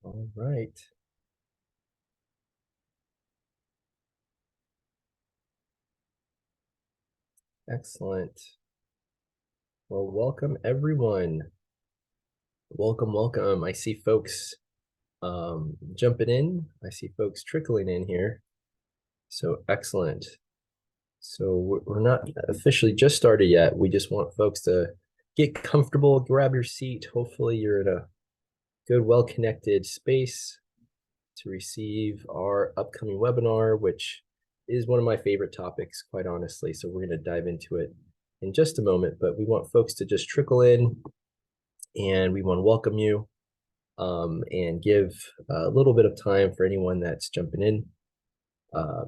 All right. Excellent. Well, welcome everyone. Welcome. I see folks jumping in. I see folks trickling in here. So excellent. So we're not officially just started yet. We just want folks to get comfortable, grab your seat. Hopefully you're in a good, well-connected space to receive our upcoming webinar, which is one of my favorite topics, quite honestly. So we're going to dive into it in just a moment, but we want folks to just trickle in, and we want to welcome you and give a little bit of time for anyone that's jumping in.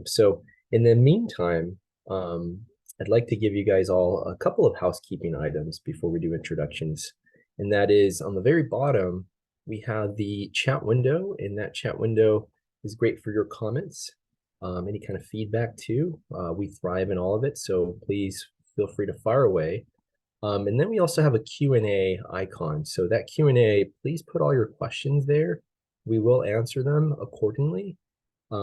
So in the meantime, I'd like to give you guys all a couple of housekeeping items before we do introductions. And that is on the very bottom, we have the chat window, and that chat window is great for your comments, any kind of feedback too. We thrive in all of it, so please feel free to fire away. And then we also have a Q&A icon. So that Q&A, please put all your questions there. We will answer them accordingly.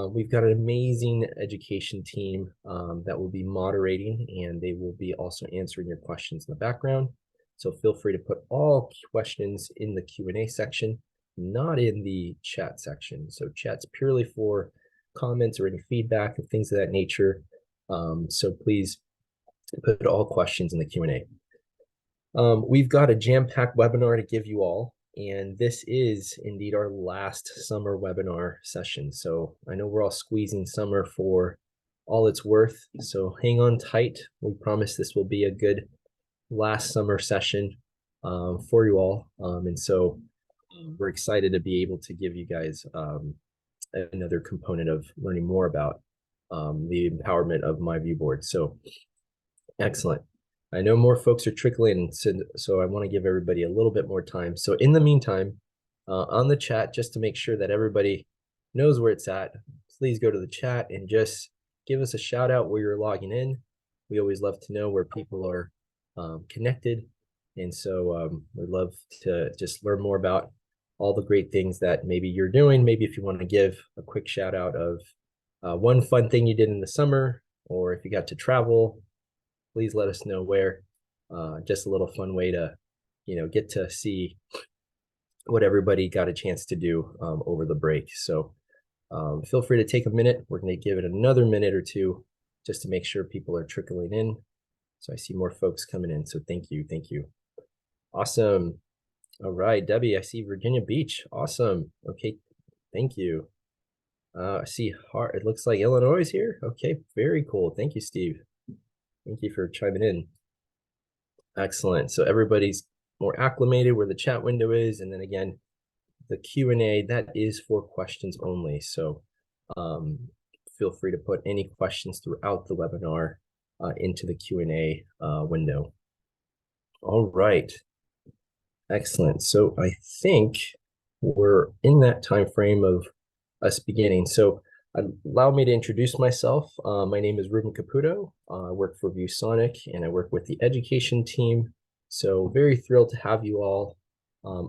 We've got an amazing education team that will be moderating, and they will be also answering your questions in the background. So feel free to put all questions in the Q&A section, not in the chat section. So chat's purely for comments or any feedback and things of that nature. So please put all questions in the Q&A. We've got a jam-packed webinar to give you all, and this is indeed our last summer webinar session. So I know we're all squeezing summer for all it's worth, so hang on tight. We promise this will be a good last summer session for you all. And so we're excited to be able to give you guys another component of learning more about the empowerment of myViewBoard. So excellent. I know more folks are trickling, so I want to give everybody a little bit more time. So in the meantime, on the chat, just to make sure that everybody knows where it's at, please go to the chat and just give us a shout out where you're logging in. We always love to know where people are connected. And so we'd love to just learn more about all the great things that maybe you're doing. Maybe if you want to give a quick shout out of one fun thing you did in the summer, or if you got to travel, please let us know where. Just a little fun way to, get to see what everybody got a chance to do over the break. So feel free to take a minute. We're going to give it another minute or two just to make sure people are trickling in. So I see more folks coming in. So thank you. Thank you. Awesome. All right, Debbie, I see Virginia Beach. Awesome. Okay. Thank you. I see it looks like Illinois is here. Okay. Very cool. Thank you, Steve. Thank you for chiming in. Excellent. So everybody's more acclimated where the chat window is. And then again, the Q&A, that is for questions only. So feel free to put any questions throughout the webinar into the Q&A window. All right. Excellent. So I think we're in that time frame of us beginning. So allow me to introduce myself. My name is Ruben Caputo. I work for ViewSonic, and I work with the education team. So very thrilled to have you all.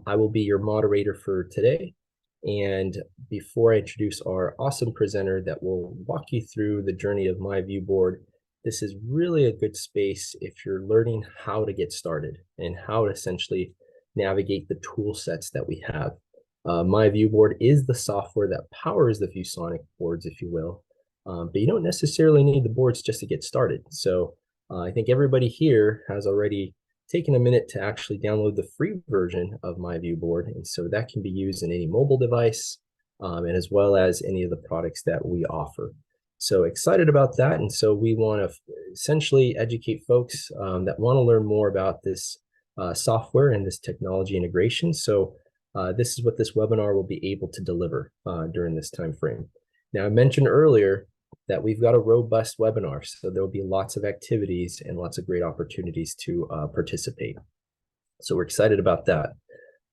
I will be your moderator for today. And before I introduce our awesome presenter that will walk you through the journey of myViewBoard, this is really a good space if you're learning how to get started and how to essentially navigate the tool sets that we have. myViewBoard is the software that powers the ViewSonic boards, if you will, but you don't necessarily need the boards just to get started. So I think everybody here has already taken a minute to actually download the free version of myViewBoard, and so that can be used in any mobile device and as well as any of the products that we offer. So excited about that, and so we want to essentially educate folks that want to learn more about this software and this technology integration. So this is what this webinar will be able to deliver during this time frame. Now, I mentioned earlier that we've got a robust webinar, so there will be lots of activities and lots of great opportunities to participate. So we're excited about that.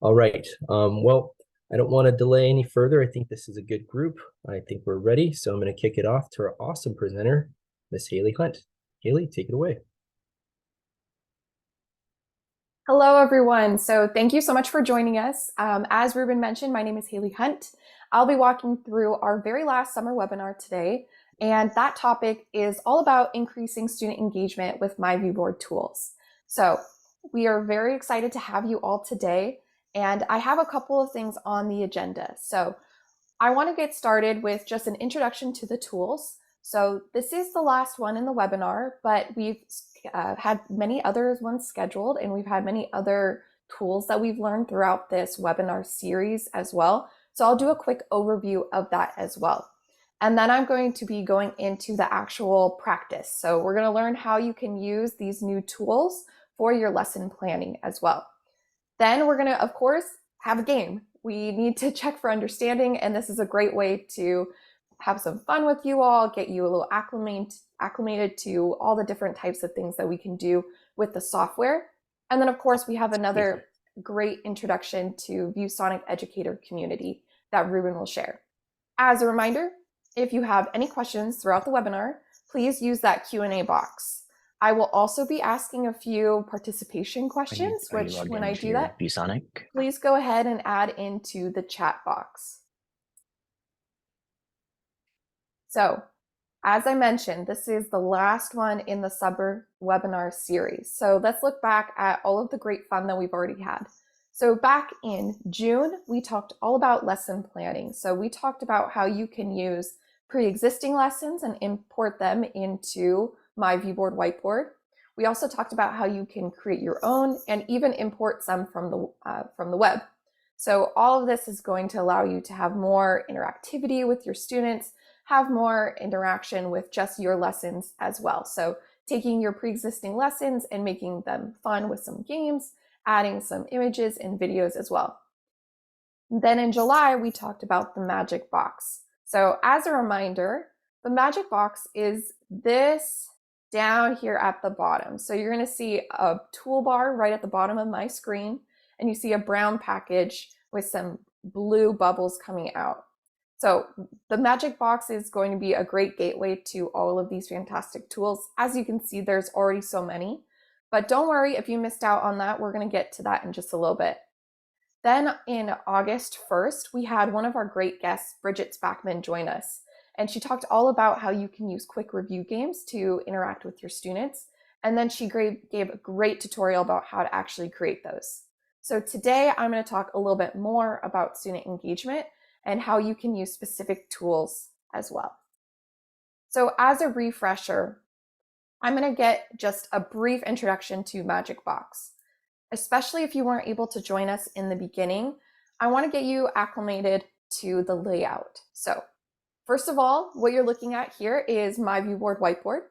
All right. Well, I don't want to delay any further. I think this is a good group. I think we're ready. So I'm going to kick it off to our awesome presenter, Miss Haley Hunt. Haley, take it away. Hello, everyone. So thank you so much for joining us. As Ruben mentioned, my name is Haley Hunt. I'll be walking through our very last summer webinar today, and that topic is all about increasing student engagement with myViewBoard tools. So we are very excited to have you all today, and I have a couple of things on the agenda. So I want to get started with just an introduction to the tools. So this is the last one in the webinar, but we've had many other ones scheduled, and we've had many other tools that we've learned throughout this webinar series as well. So I'll do a quick overview of that as well. And then I'm going to be going into the actual practice. So we're going to learn how you can use these new tools for your lesson planning as well. Then we're going to, of course, have a game. We need to check for understanding, and this is a great way to have some fun with you all, get you a little acclimated to all the different types of things that we can do with the software. And then, of course, we have another great introduction to ViewSonic Educator community that Ruben will share. As a reminder, if you have any questions throughout the webinar, please use that Q&A box. I will also be asking a few participation questions, which when I do that, ViewSonic? please go ahead and add into the chat box. So, as I mentioned, this is the last one in the summer webinar series. So let's look back at all of the great fun that we've already had. So back in June, we talked all about lesson planning. So we talked about how you can use pre-existing lessons and import them into myViewBoard Whiteboard. We also talked about how you can create your own and even import some from the web. So all of this is going to allow you to have more interactivity with your students, have more interaction with just your lessons as well. So taking your pre-existing lessons and making them fun with some games, adding some images and videos as well. Then in July, we talked about the magic box. So as a reminder, the magic box is this down here at the bottom. So you're going to see a toolbar right at the bottom of my screen, and you see a brown package with some blue bubbles coming out. So the magic box is going to be a great gateway to all of these fantastic tools. As you can see, there's already so many, but don't worry if you missed out on that. We're going to get to that in just a little bit. Then in August 1st, we had one of our great guests, Bridget Spackman, join us. And she talked all about how you can use quick review games to interact with your students. And then she gave a great tutorial about how to actually create those. So today I'm going to talk a little bit more about student engagement and how you can use specific tools as well. So as a refresher, I'm going to get just a brief introduction to Magic Box. Especially if you weren't able to join us in the beginning, I want to get you acclimated to the layout. So first of all, what you're looking at here is myViewBoard Whiteboard,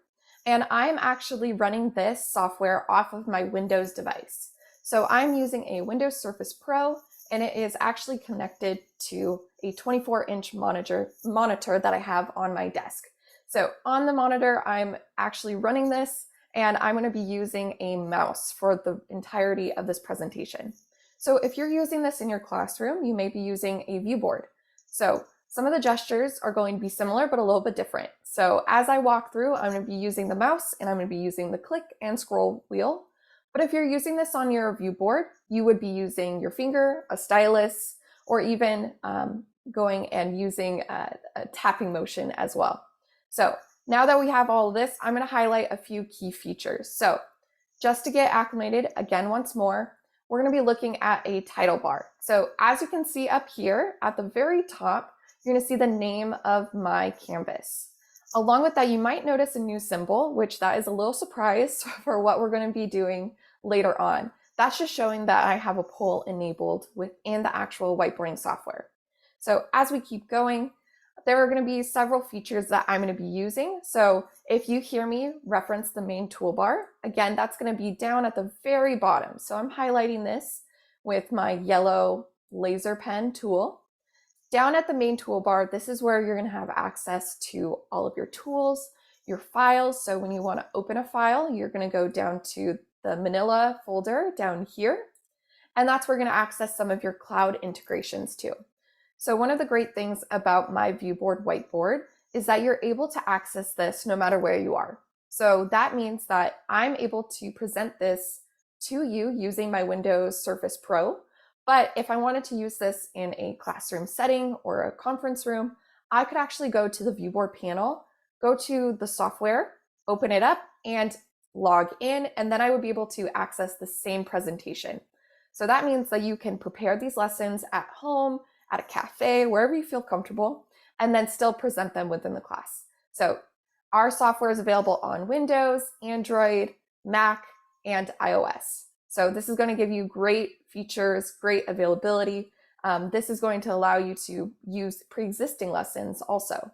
and I'm actually running this software off of my Windows device. So I'm using a Windows Surface Pro, and it is actually connected to a 24-inch monitor that I have on my desk. So on the monitor, I'm actually running this, and I'm going to be using a mouse for the entirety of this presentation. So if you're using this in your classroom, you may be using a viewboard. So some of the gestures are going to be similar, but a little bit different. So as I walk through, I'm going to be using the mouse, and I'm going to be using the click and scroll wheel. But if you're using this on your viewboard, you would be using your finger, a stylus, or even going and using a tapping motion as well. So now that we have all of this, I'm going to highlight a few key features. So just to get acclimated, again, once more, we're going to be looking at a title bar. So as you can see up here at the very top, you're going to see the name of my Canvas. Along with that, you might notice a new symbol, which that is a little surprise for what we're going to be doing later on. That's just showing that I have a poll enabled within the actual whiteboarding software. So as we keep going, there are going to be several features that I'm going to be using. So if you hear me reference the main toolbar, again, that's going to be down at the very bottom. So I'm highlighting this with my yellow laser pen tool. Down at the main toolbar, this is where you're going to have access to all of your tools, your files. So when you want to open a file, you're going to go down to the Manila folder down here. And that's where you're going to access some of your cloud integrations too. So one of the great things about myViewBoard Whiteboard is that you're able to access this no matter where you are. So that means that I'm able to present this to you using my Windows Surface Pro. But if I wanted to use this in a classroom setting or a conference room, I could actually go to the ViewBoard panel, go to the software, open it up, and log in, and then I would be able to access the same presentation. So that means that you can prepare these lessons at home, at a cafe, wherever you feel comfortable, and then still present them within the class. So our software is available on Windows, Android, Mac, and iOS. So this is going to give you great features, great availability. This is going to allow you to use pre-existing lessons also.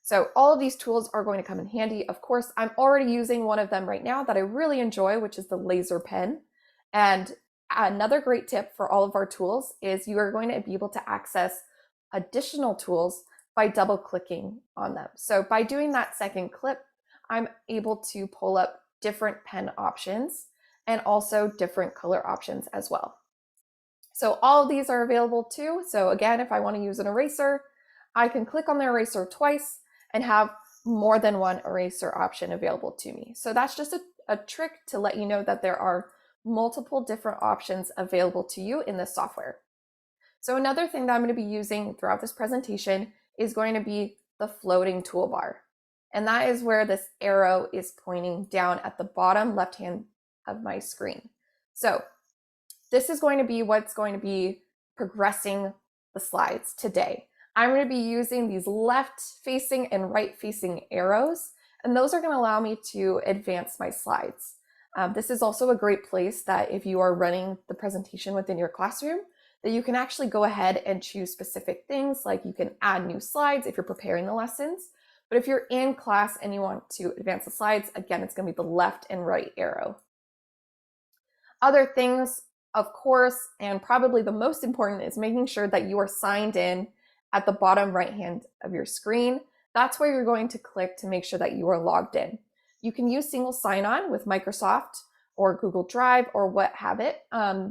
So all of these tools are going to come in handy. Of course, I'm already using one of them right now that I really enjoy, which is the laser pen. And another great tip for all of our tools is you are going to be able to access additional tools by double clicking on them. So by doing that second clip, I'm able to pull up different pen options and also different color options as well. So all of these are available too. So again, if I want to use an eraser, I can click on the eraser twice and have more than one eraser option available to me. So that's just a trick to let you know that there are multiple different options available to you in this software. So another thing that I'm going to be using throughout this presentation is going to be the floating toolbar. And that is where this arrow is pointing down at the bottom left hand of my screen. So this is going to be what's going to be progressing the slides today. I'm going to be using these left facing and right facing arrows, and those are going to allow me to advance my slides. This is also a great place that if you are running the presentation within your classroom, that you can actually go ahead and choose specific things, like you can add new slides if you're preparing the lessons. But if you're in class and you want to advance the slides, again, it's going to be the left and right arrow. Other things, of course, and probably the most important, is making sure that you are signed in at the bottom right hand of your screen. That's where you're going to click to make sure that you are logged in. You can use single sign-on with Microsoft or Google Drive or what have it.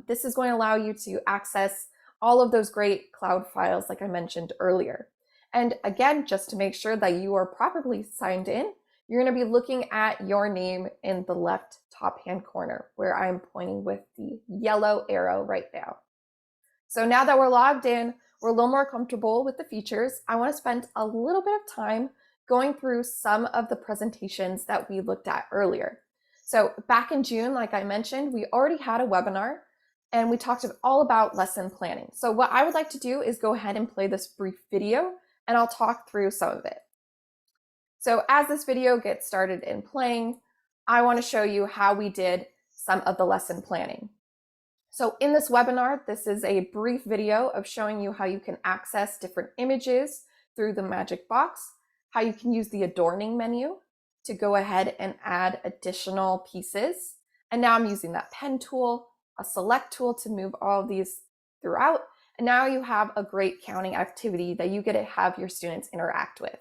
This is going to allow you to access all of those great cloud files like I mentioned earlier. And again, just to make sure that you are properly signed in, you're going to be looking at your name in the left top hand corner where I'm pointing with the yellow arrow right now. So now that we're logged in, we're a little more comfortable with the features. I want to spend a little bit of time going through some of the presentations that we looked at earlier. So back in June, like I mentioned, we already had a webinar and we talked all about lesson planning. So what I would like to do is go ahead and play this brief video and I'll talk through some of it. So as this video gets started in playing, I want to show you how we did some of the lesson planning. So in this webinar, this is a brief video of showing you how you can access different images through the magic box, how you can use the adorning menu to go ahead and add additional pieces. And now I'm using that pen tool, a select tool to move all of these throughout. And now you have a great counting activity that you get to have your students interact with.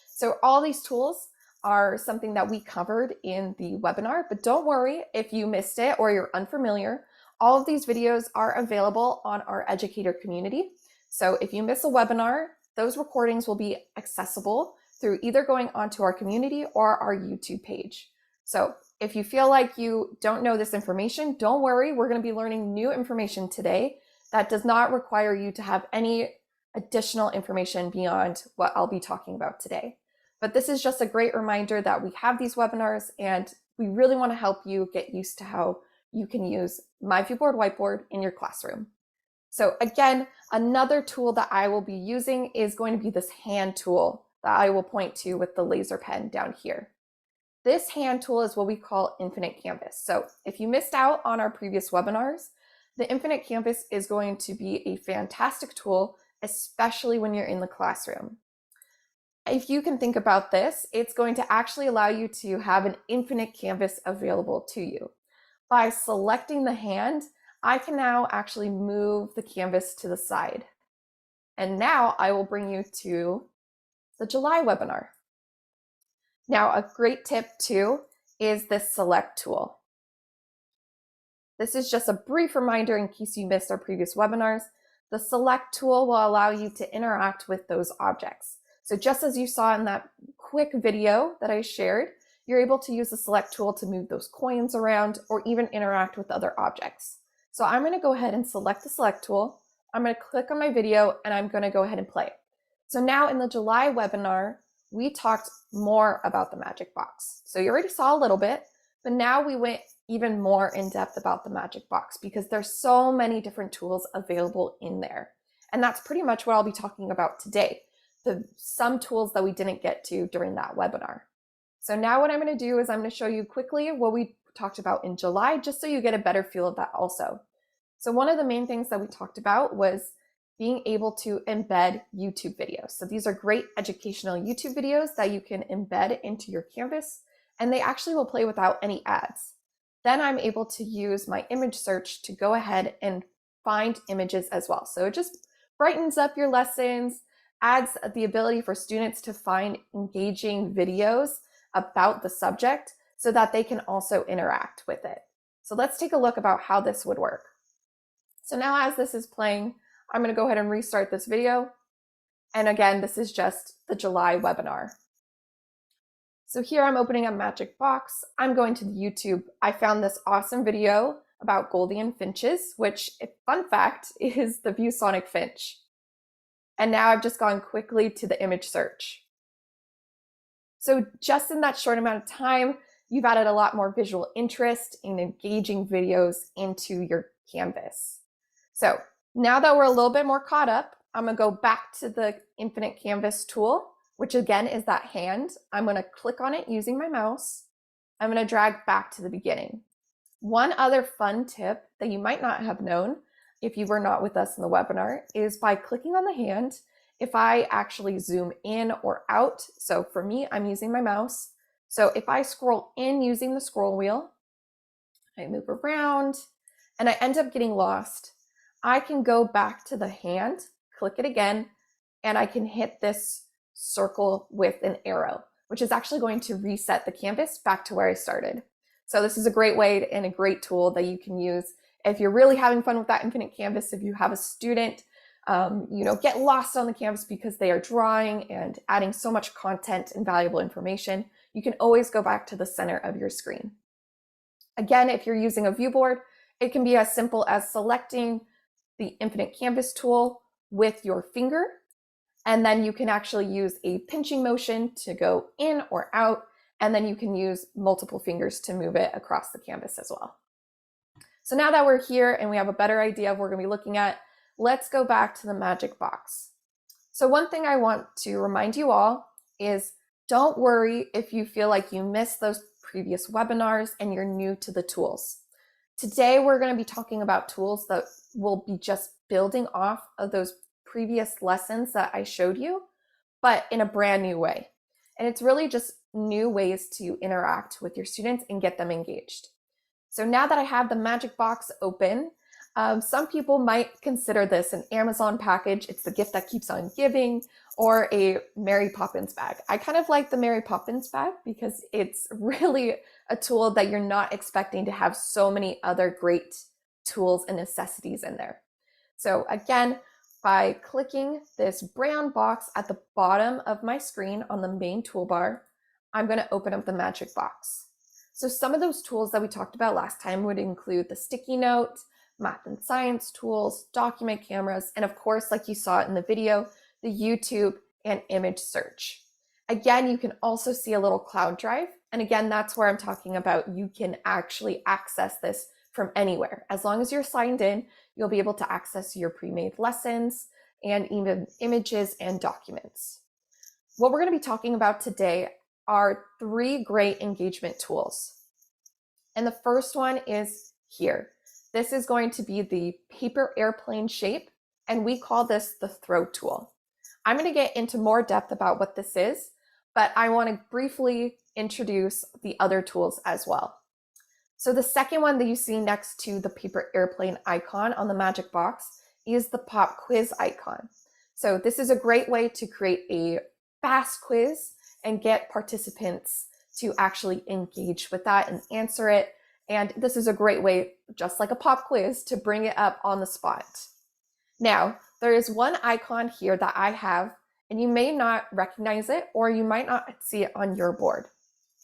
So all these tools are something that we covered in the webinar, but don't worry if you missed it or you're unfamiliar. All of these videos are available on our educator community. So if you miss a webinar, those recordings will be accessible through either going onto our community or our YouTube page. So if you feel like you don't know this information, don't worry. We're going to be learning new information today that does not require you to have any additional information beyond what I'll be talking about today. But this is just a great reminder that we have these webinars and we really want to help you get used to how you can use myViewBoard Whiteboard in your classroom. So again, another tool that I will be using is going to be this hand tool that I will point to with the laser pen down here. This hand tool is what we call Infinite Canvas. So if you missed out on our previous webinars, the Infinite Canvas is going to be a fantastic tool, especially when you're in the classroom. If you can think about this, it's going to actually allow you to have an infinite canvas available to you. By selecting the hand, I can now actually move the canvas to the side. And now I will bring you to the July webinar. Now, a great tip too is this select tool. This is just a brief reminder in case you missed our previous webinars. The select tool will allow you to interact with those objects. So just as you saw in that quick video that I shared, you're able to use the select tool to move those coins around or even interact with other objects. So I'm going to go ahead and select the select tool. I'm going to click on my video and I'm going to go ahead and play. So now in the July webinar, we talked more about the magic box. So you already saw a little bit, but now we went even more in depth about the magic box because there's so many different tools available in there. And that's pretty much what I'll be talking about today, some tools that we didn't get to during that webinar. So now what I'm going to do is I'm going to show you quickly what we talked about in July, just so you get a better feel of that also. So one of the main things that we talked about was being able to embed YouTube videos. So these are great educational YouTube videos that you can embed into your Canvas, and they actually will play without any ads. Then I'm able to use my image search to go ahead and find images as well. So it just brightens up your lessons, adds the ability for students to find engaging videos about the subject so that they can also interact with it. So let's take a look about how this would work. So now as this is playing, I'm going to go ahead and restart this video. And again, this is just the July webinar. So here I'm opening a magic box. I'm going to the YouTube. I found this awesome video about Goldie and finches, which, fun fact, is the ViewSonic finch. And now I've just gone quickly to the image search. So just in that short amount of time, you've added a lot more visual interest in engaging videos into your Canvas. So now that we're a little bit more caught up, I'm going to go back to the Infinite Canvas tool, which again is that hand. I'm going to click on it using my mouse. I'm going to drag back to the beginning. One other fun tip that you might not have known if you were not with us in the webinar is by clicking on the hand, if I actually zoom in or out, so for me, I'm using my mouse. So if I scroll in using the scroll wheel, I move around and I end up getting lost, I can go back to the hand, click it again, and I can hit this circle with an arrow, which is actually going to reset the canvas back to where I started. So this is a great way and a great tool that you can use if you're really having fun with that infinite canvas. If you have a student, get lost on the canvas because they are drawing and adding so much content and valuable information, you can always go back to the center of your screen. Again, if you're using a view board, it can be as simple as selecting the infinite canvas tool with your finger, and then you can actually use a pinching motion to go in or out, and then you can use multiple fingers to move it across the canvas as well. So now that we're here and we have a better idea of what we're going to be looking at, let's go back to the magic box. So one thing I want to remind you all is don't worry if you feel like you missed those previous webinars and you're new to the tools. Today, we're going to be talking about tools that will be just building off of those previous lessons that I showed you, but in a brand new way. And it's really just new ways to interact with your students and get them engaged. So now that I have the magic box open, some people might consider this an Amazon package. It's the gift that keeps on giving, or a Mary Poppins bag. I kind of like the Mary Poppins bag because it's really a tool that you're not expecting to have so many other great tools and necessities in there. So again, by clicking this brown box at the bottom of my screen on the main toolbar, I'm going to open up the magic box. So some of those tools that we talked about last time would include the sticky note, math and science tools, document cameras, and of course, like you saw in the video, the YouTube and image search. Again, you can also see a little cloud drive. And again, that's where I'm talking about you can actually access this from anywhere. As long as you're signed in, you'll be able to access your pre-made lessons and even images and documents. What we're going to be talking about today are 3 great engagement tools. And the first one is here. This is going to be the paper airplane shape, and we call this the throw tool. I'm going to get into more depth about what this is, but I want to briefly introduce the other tools as well. So the second one that you see next to the paper airplane icon on the magic box is the pop quiz icon. So this is a great way to create a fast quiz and get participants to actually engage with that and answer it. And this is a great way, just like a pop quiz, to bring it up on the spot. Now, there is one icon here that I have, and you may not recognize it, or you might not see it on your board.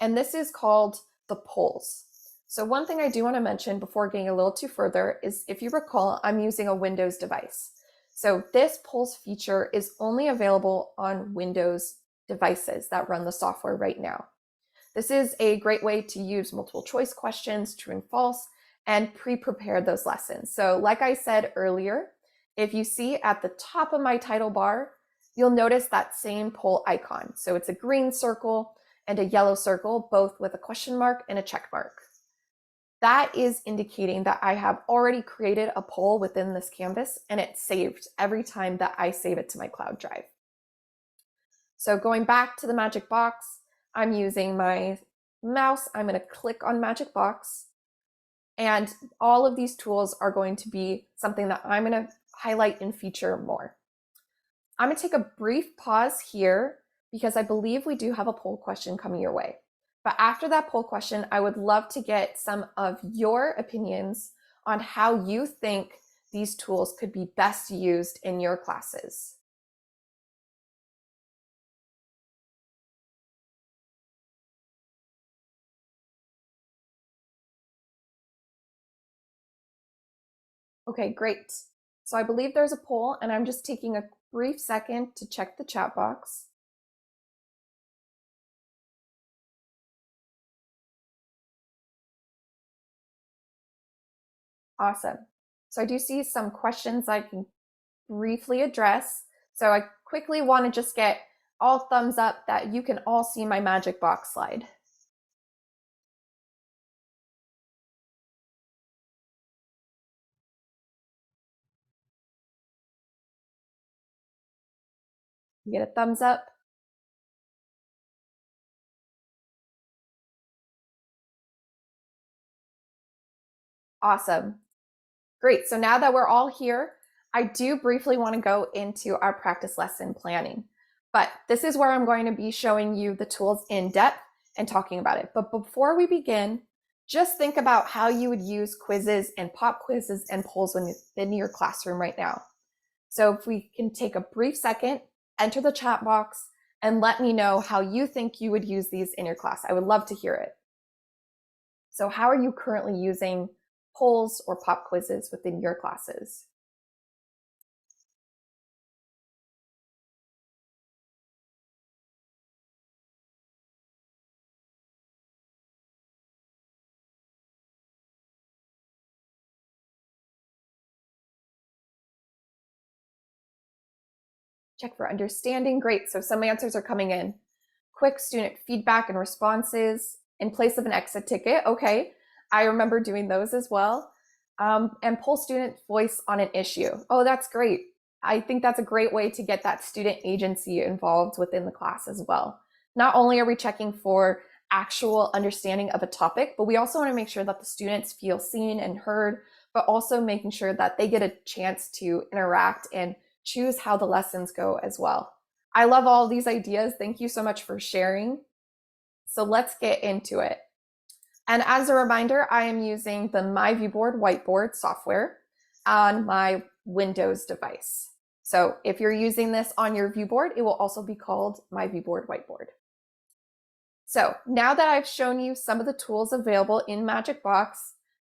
and this is called the polls. So one thing I do want to mention before getting a little too further is, if you recall, I'm using a Windows device. So this polls feature is only available on Windows devices that run the software right now. This is a great way to use multiple choice questions, true and false, and pre-prepare those lessons. So like I said earlier, if you see at the top of my title bar, you'll notice that same poll icon. So it's a green circle and a yellow circle, both with a question mark and a check mark. That is indicating that I have already created a poll within this canvas, and it's saved every time that I save it to my cloud drive. So going back to the magic box, I'm using my mouse. I'm going to click on magic box, and all of these tools are going to be something that I'm going to highlight and feature more. I'm going to take a brief pause here because I believe we do have a poll question coming your way. But after that poll question, I would love to get some of your opinions on how you think these tools could be best used in your classes. Okay, great. So I believe there's a poll, and I'm just taking a brief second to check the chat box. Awesome. So I do see some questions I can briefly address. So I quickly want to just get all thumbs up that you can all see my magic box slide. You get a thumbs up. Awesome. Great. So now that we're all here, I do briefly want to go into our practice lesson planning. But this is where I'm going to be showing you the tools in depth and talking about it. But before we begin, just think about how you would use quizzes and pop quizzes and polls within your classroom right now. So if we can take a brief second, enter the chat box, and let me know how you think you would use these in your class. I would love to hear it. So how are you currently using polls or pop quizzes within your classes? Check for understanding. Great. So some answers are coming in. Quick student feedback and responses in place of an exit ticket. Okay. I remember doing those as well. And poll student voice on an issue. Oh, that's great. I think that's a great way to get that student agency involved within the class as well. Not only are we checking for actual understanding of a topic, but we also want to make sure that the students feel seen and heard, but also making sure that they get a chance to interact and choose how the lessons go as well. I love all these ideas. Thank you so much for sharing. So let's get into it. And as a reminder, I am using the myViewBoard whiteboard software on my Windows device. So if you're using this on your viewboard, it will also be called myViewBoard whiteboard. So now that I've shown you some of the tools available in Magic Box,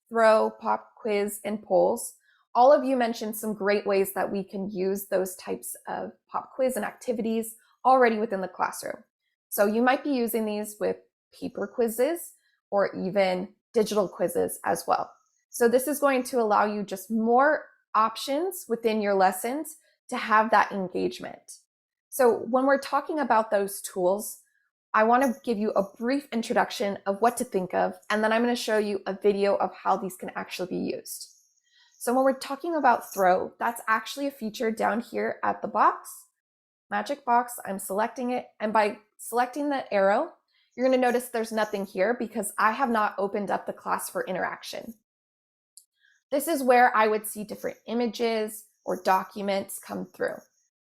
Throw, Pop Quiz, and Polls, all of you mentioned some great ways that we can use those types of pop quiz and activities already within the classroom. So you might be using these with paper quizzes or even digital quizzes as well. So this is going to allow you just more options within your lessons to have that engagement. So when we're talking about those tools, I want to give you a brief introduction of what to think of, and then I'm going to show you a video of how these can actually be used. So when we're talking about Throw, that's actually a feature down here at the box, Magic Box. I'm selecting it, and by selecting the arrow, you're going to notice there's nothing here because I have not opened up the class for interaction. This is where I would see different images or documents come through.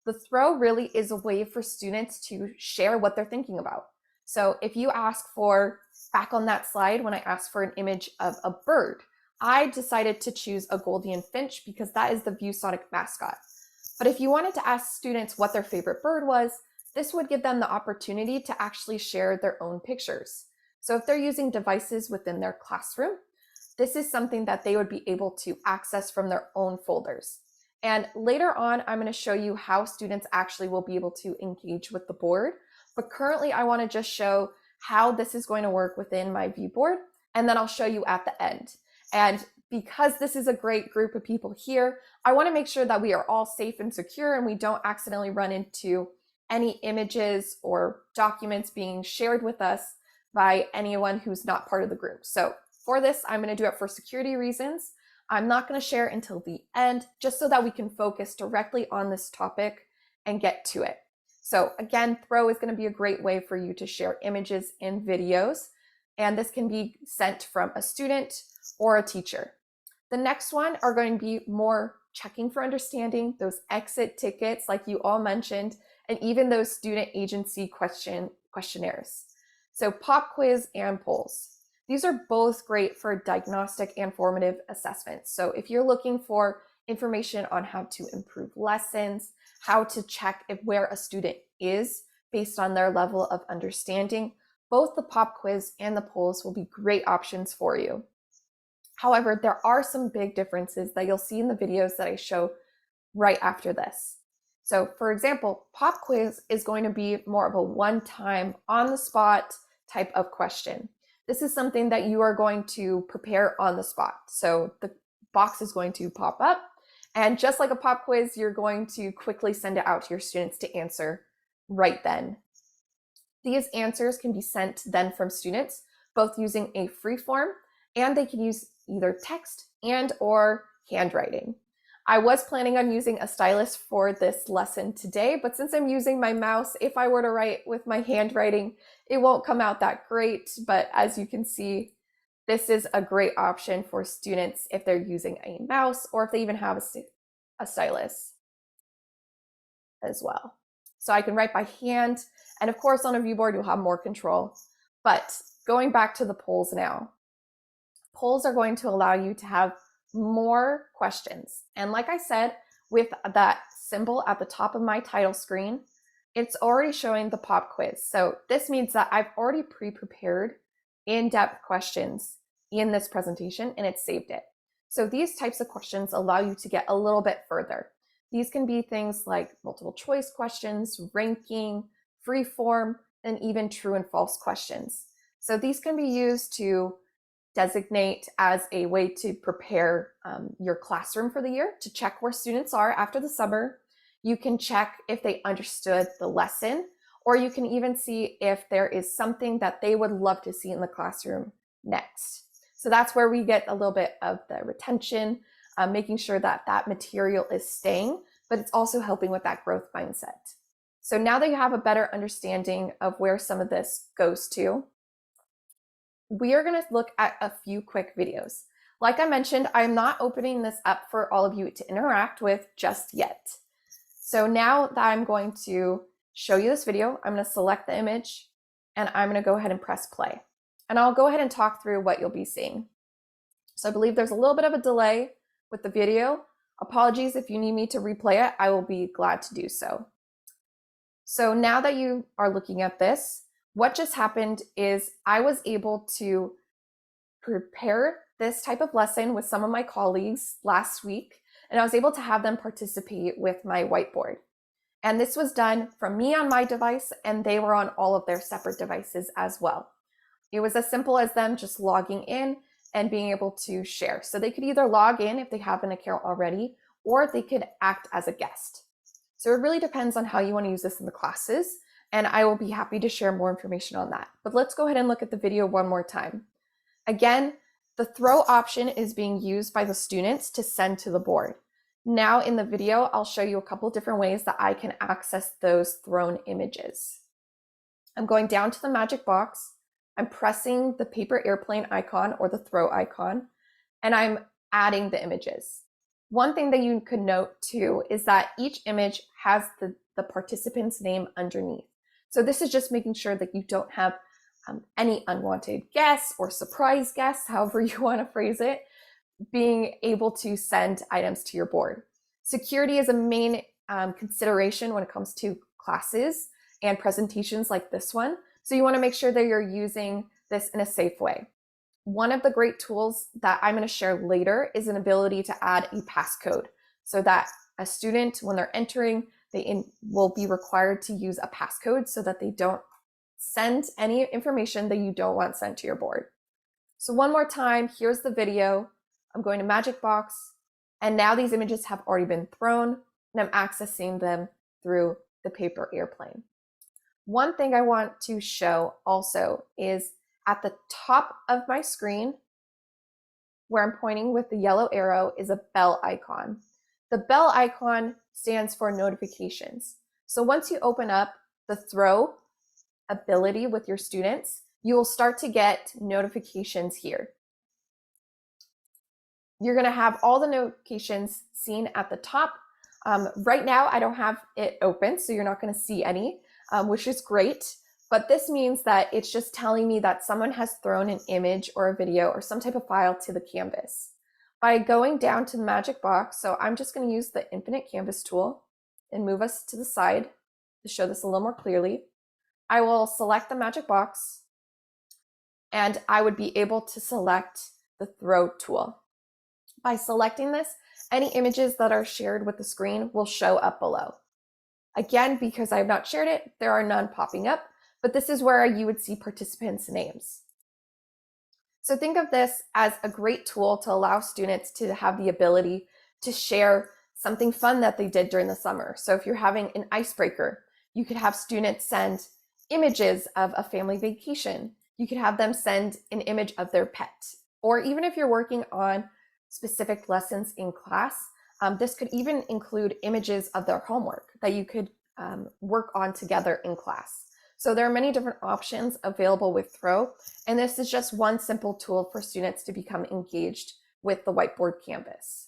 The Throw really is a way for students to share what they're thinking about. So if you ask for, back on that slide when I asked for an image of a bird, I decided to choose a Golden Finch because that is the ViewSonic mascot. But if you wanted to ask students what their favorite bird was, this would give them the opportunity to actually share their own pictures. So if they're using devices within their classroom, this is something that they would be able to access from their own folders. And later on, I'm going to show you how students actually will be able to engage with the board. But currently, I want to just show how this is going to work within myViewBoard, and then I'll show you at the end. And because this is a great group of people here, I want to make sure that we are all safe and secure and we don't accidentally run into any images or documents being shared with us by anyone who's not part of the group. So for this, I'm going to do it for security reasons. I'm not going to share until the end, just so that we can focus directly on this topic and get to it. So again, Throw is going to be a great way for you to share images and videos, and this can be sent from a student or a teacher. The next one are going to be more checking for understanding, those exit tickets like you all mentioned, and even those student agency questionnaires. So pop quiz and polls. These are both great for diagnostic and formative assessments. So if you're looking for information on how to improve lessons, how to check where a student is based on their level of understanding, both the pop quiz and the polls will be great options for you. However, there are some big differences that you'll see in the videos that I show right after this. So for example, pop quiz is going to be more of a one-time, on-the-spot type of question. This is something that you are going to prepare on the spot. So the box is going to pop up, and just like a pop quiz, you're going to quickly send it out to your students to answer right then. These answers can be sent then from students, both using a free form, and they can use either text and or handwriting. I was planning on using a stylus for this lesson today, but since I'm using my mouse, if I were to write with my handwriting, it won't come out that great. But as you can see, this is a great option for students if they're using a mouse or if they even have a stylus as well. So I can write by hand, and of course on a viewboard you'll have more control. But going back to the polls now, polls are going to allow you to have more questions. And like I said, with that symbol at the top of my title screen, it's already showing the pop quiz. So this means that I've already pre-prepared in-depth questions in this presentation and it saved it. So these types of questions allow you to get a little bit further. These can be things like multiple choice questions, ranking, free form, and even true and false questions. So these can be used to designate as a way to prepare your classroom for the year, to check where students are after the summer. You can check if they understood the lesson, or you can even see if there is something that they would love to see in the classroom next. So that's where we get a little bit of the retention, making sure that that material is staying, but it's also helping with that growth mindset. So now that you have a better understanding of where some of this goes to, we are going to look at a few quick videos. Like I mentioned, I'm not opening this up for all of you to interact with just yet. So now that I'm going to show you this video, I'm going to select the image and I'm going to go ahead and press play. And I'll go ahead and talk through what you'll be seeing. So I believe there's a little bit of a delay with the video. Apologies if you need me to replay it, I will be glad to do so. So now that you are looking at this, what just happened is I was able to prepare this type of lesson with some of my colleagues last week, and I was able to have them participate with my whiteboard. And this was done from me on my device, and they were on all of their separate devices as well. It was as simple as them just logging in and being able to share. So they could either log in if they have an account already, or they could act as a guest. So it really depends on how you want to use this in the classes, and I will be happy to share more information on that. But let's go ahead and look at the video one more time. Again, the throw option is being used by the students to send to the board. Now in the video, I'll show you a couple different ways that I can access those thrown images. I'm going down to the magic box. I'm pressing the paper airplane icon or the throw icon, and I'm adding the images. One thing that you could note too is that each image has the participant's name underneath. So this is just making sure that you don't have any unwanted guests or surprise guests, however you want to phrase it, being able to send items to your board. Security is a main consideration when it comes to classes and presentations like this one. So you want to make sure that you're using this in a safe way. One of the great tools that I'm going to share later is an ability to add a passcode so that a student, when they're entering, will be required to use a passcode so that they don't send any information that you don't want sent to your board. So one more time, here's the video. I'm going to Magic Box, and now these images have already been thrown, and I'm accessing them through the paper airplane. One thing I want to show also is at the top of my screen, where I'm pointing with the yellow arrow, is a bell icon. The bell icon stands for notifications. So once you open up the throw ability with your students, you will start to get notifications here. You're going to have all the notifications seen at the top. Right now, I don't have it open, so you're not going to see any, which is great. But this means that it's just telling me that someone has thrown an image or a video or some type of file to the canvas. By going down to the Magic Box, so I'm just going to use the Infinite Canvas tool and move us to the side to show this a little more clearly. I will select the Magic Box, and I would be able to select the Throw tool. By selecting this, any images that are shared with the screen will show up below. Again, because I have not shared it, there are none popping up, but this is where you would see participants' names. So think of this as a great tool to allow students to have the ability to share something fun that they did during the summer. So if you're having an icebreaker, you could have students send images of a family vacation. You could have them send an image of their pet. Or even if you're working on specific lessons in class, this could even include images of their homework that you could work on together in class. So there are many different options available with Throw, and this is just one simple tool for students to become engaged with the whiteboard canvas.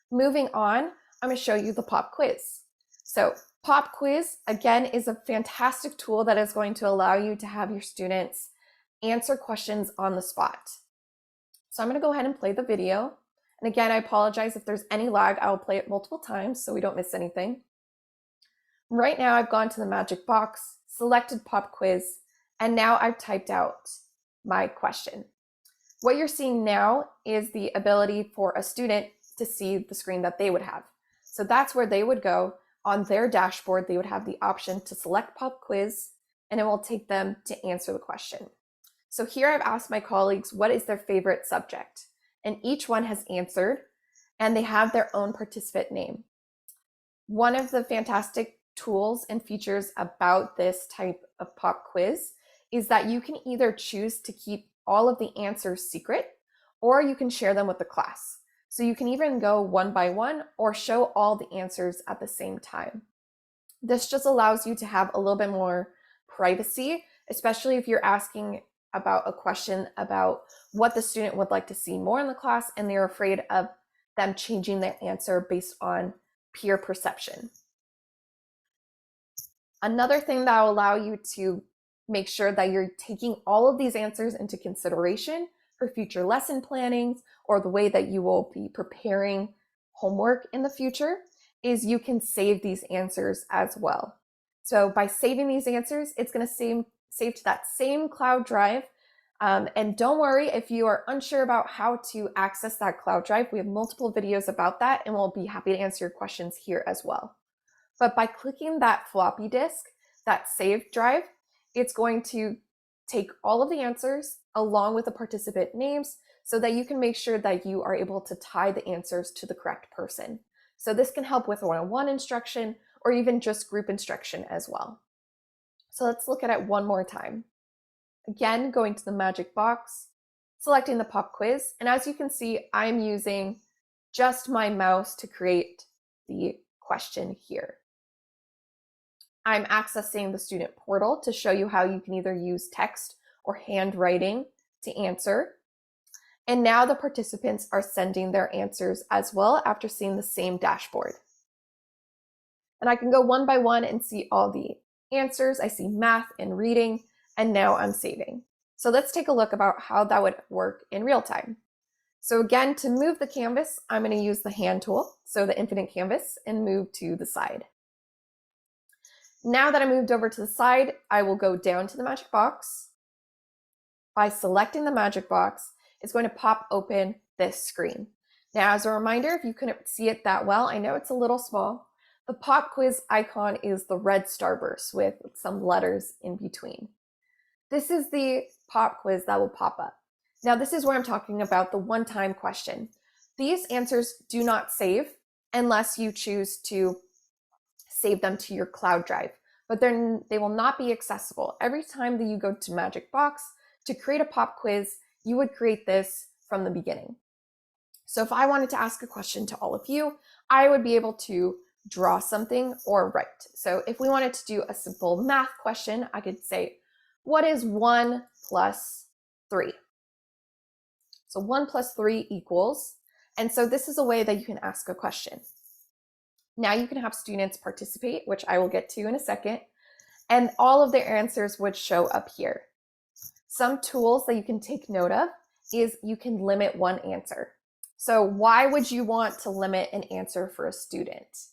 Moving on, I'm going to show you the pop quiz. So pop quiz, again, is a fantastic tool that is going to allow you to have your students answer questions on the spot. So I'm going to go ahead and play the video. And again, I apologize if there's any lag. I will play it multiple times so we don't miss anything. Right now, I've gone to the Magic Box, selected pop quiz, and now I've typed out my question. What you're seeing now is the ability for a student to see the screen that they would have. So that's where they would go. On their dashboard, they would have the option to select pop quiz, and it will take them to answer the question. So here I've asked my colleagues what is their favorite subject, and each one has answered, and they have their own participant name. One of the fantastic tools and features about this type of pop quiz is that you can either choose to keep all of the answers secret, or you can share them with the class. So you can even go one by one or show all the answers at the same time. This just allows you to have a little bit more privacy, especially if you're asking about a question about what the student would like to see more in the class and they're afraid of them changing their answer based on peer perception. Another thing that will allow you to make sure that you're taking all of these answers into consideration for future lesson plannings or the way that you will be preparing homework in the future is you can save these answers as well. So by saving these answers, it's going to save to that same cloud drive. And don't worry if you are unsure about how to access that cloud drive. We have multiple videos about that, and we'll be happy to answer your questions here as well. But by clicking that floppy disk, that saved drive, it's going to take all of the answers along with the participant names so that you can make sure that you are able to tie the answers to the correct person. So this can help with one-on-one instruction or even just group instruction as well. So let's look at it one more time. Again, going to the Magic Box, selecting the pop quiz, and as you can see, I'm using just my mouse to create the question here. I'm accessing the student portal to show you how you can either use text or handwriting to answer. And now the participants are sending their answers as well after seeing the same dashboard. And I can go one by one and see all the answers. I see math and reading, and now I'm saving. So let's take a look about how that would work in real time. So again, to move the canvas, I'm going to use the hand tool, so the infinite canvas, and move to the side. Now that I moved over to the side, I will go down to the Magic Box, by selecting the magic box, it's going to pop open this screen. Now, as a reminder, if you couldn't see it that well, I know it's a little small. The pop quiz icon is the red starburst with some letters in between. This is the pop quiz that will pop up. Now, this is where I'm talking about the one-time question. These answers do not save unless you choose to save them to your cloud drive, but they will not be accessible. Every time that you go to Magic Box to create a pop quiz, you would create this from the beginning. So if I wanted to ask a question to all of you, I would be able to draw something or write. So if we wanted to do a simple math question, I could say, what is 1 plus 3? So 1 plus 3 equals, and so this is a way that you can ask a question. Now you can have students participate, which I will get to in a second, and all of their answers would show up here. Some tools that you can take note of is you can limit one answer. So why would you want to limit an answer for a student?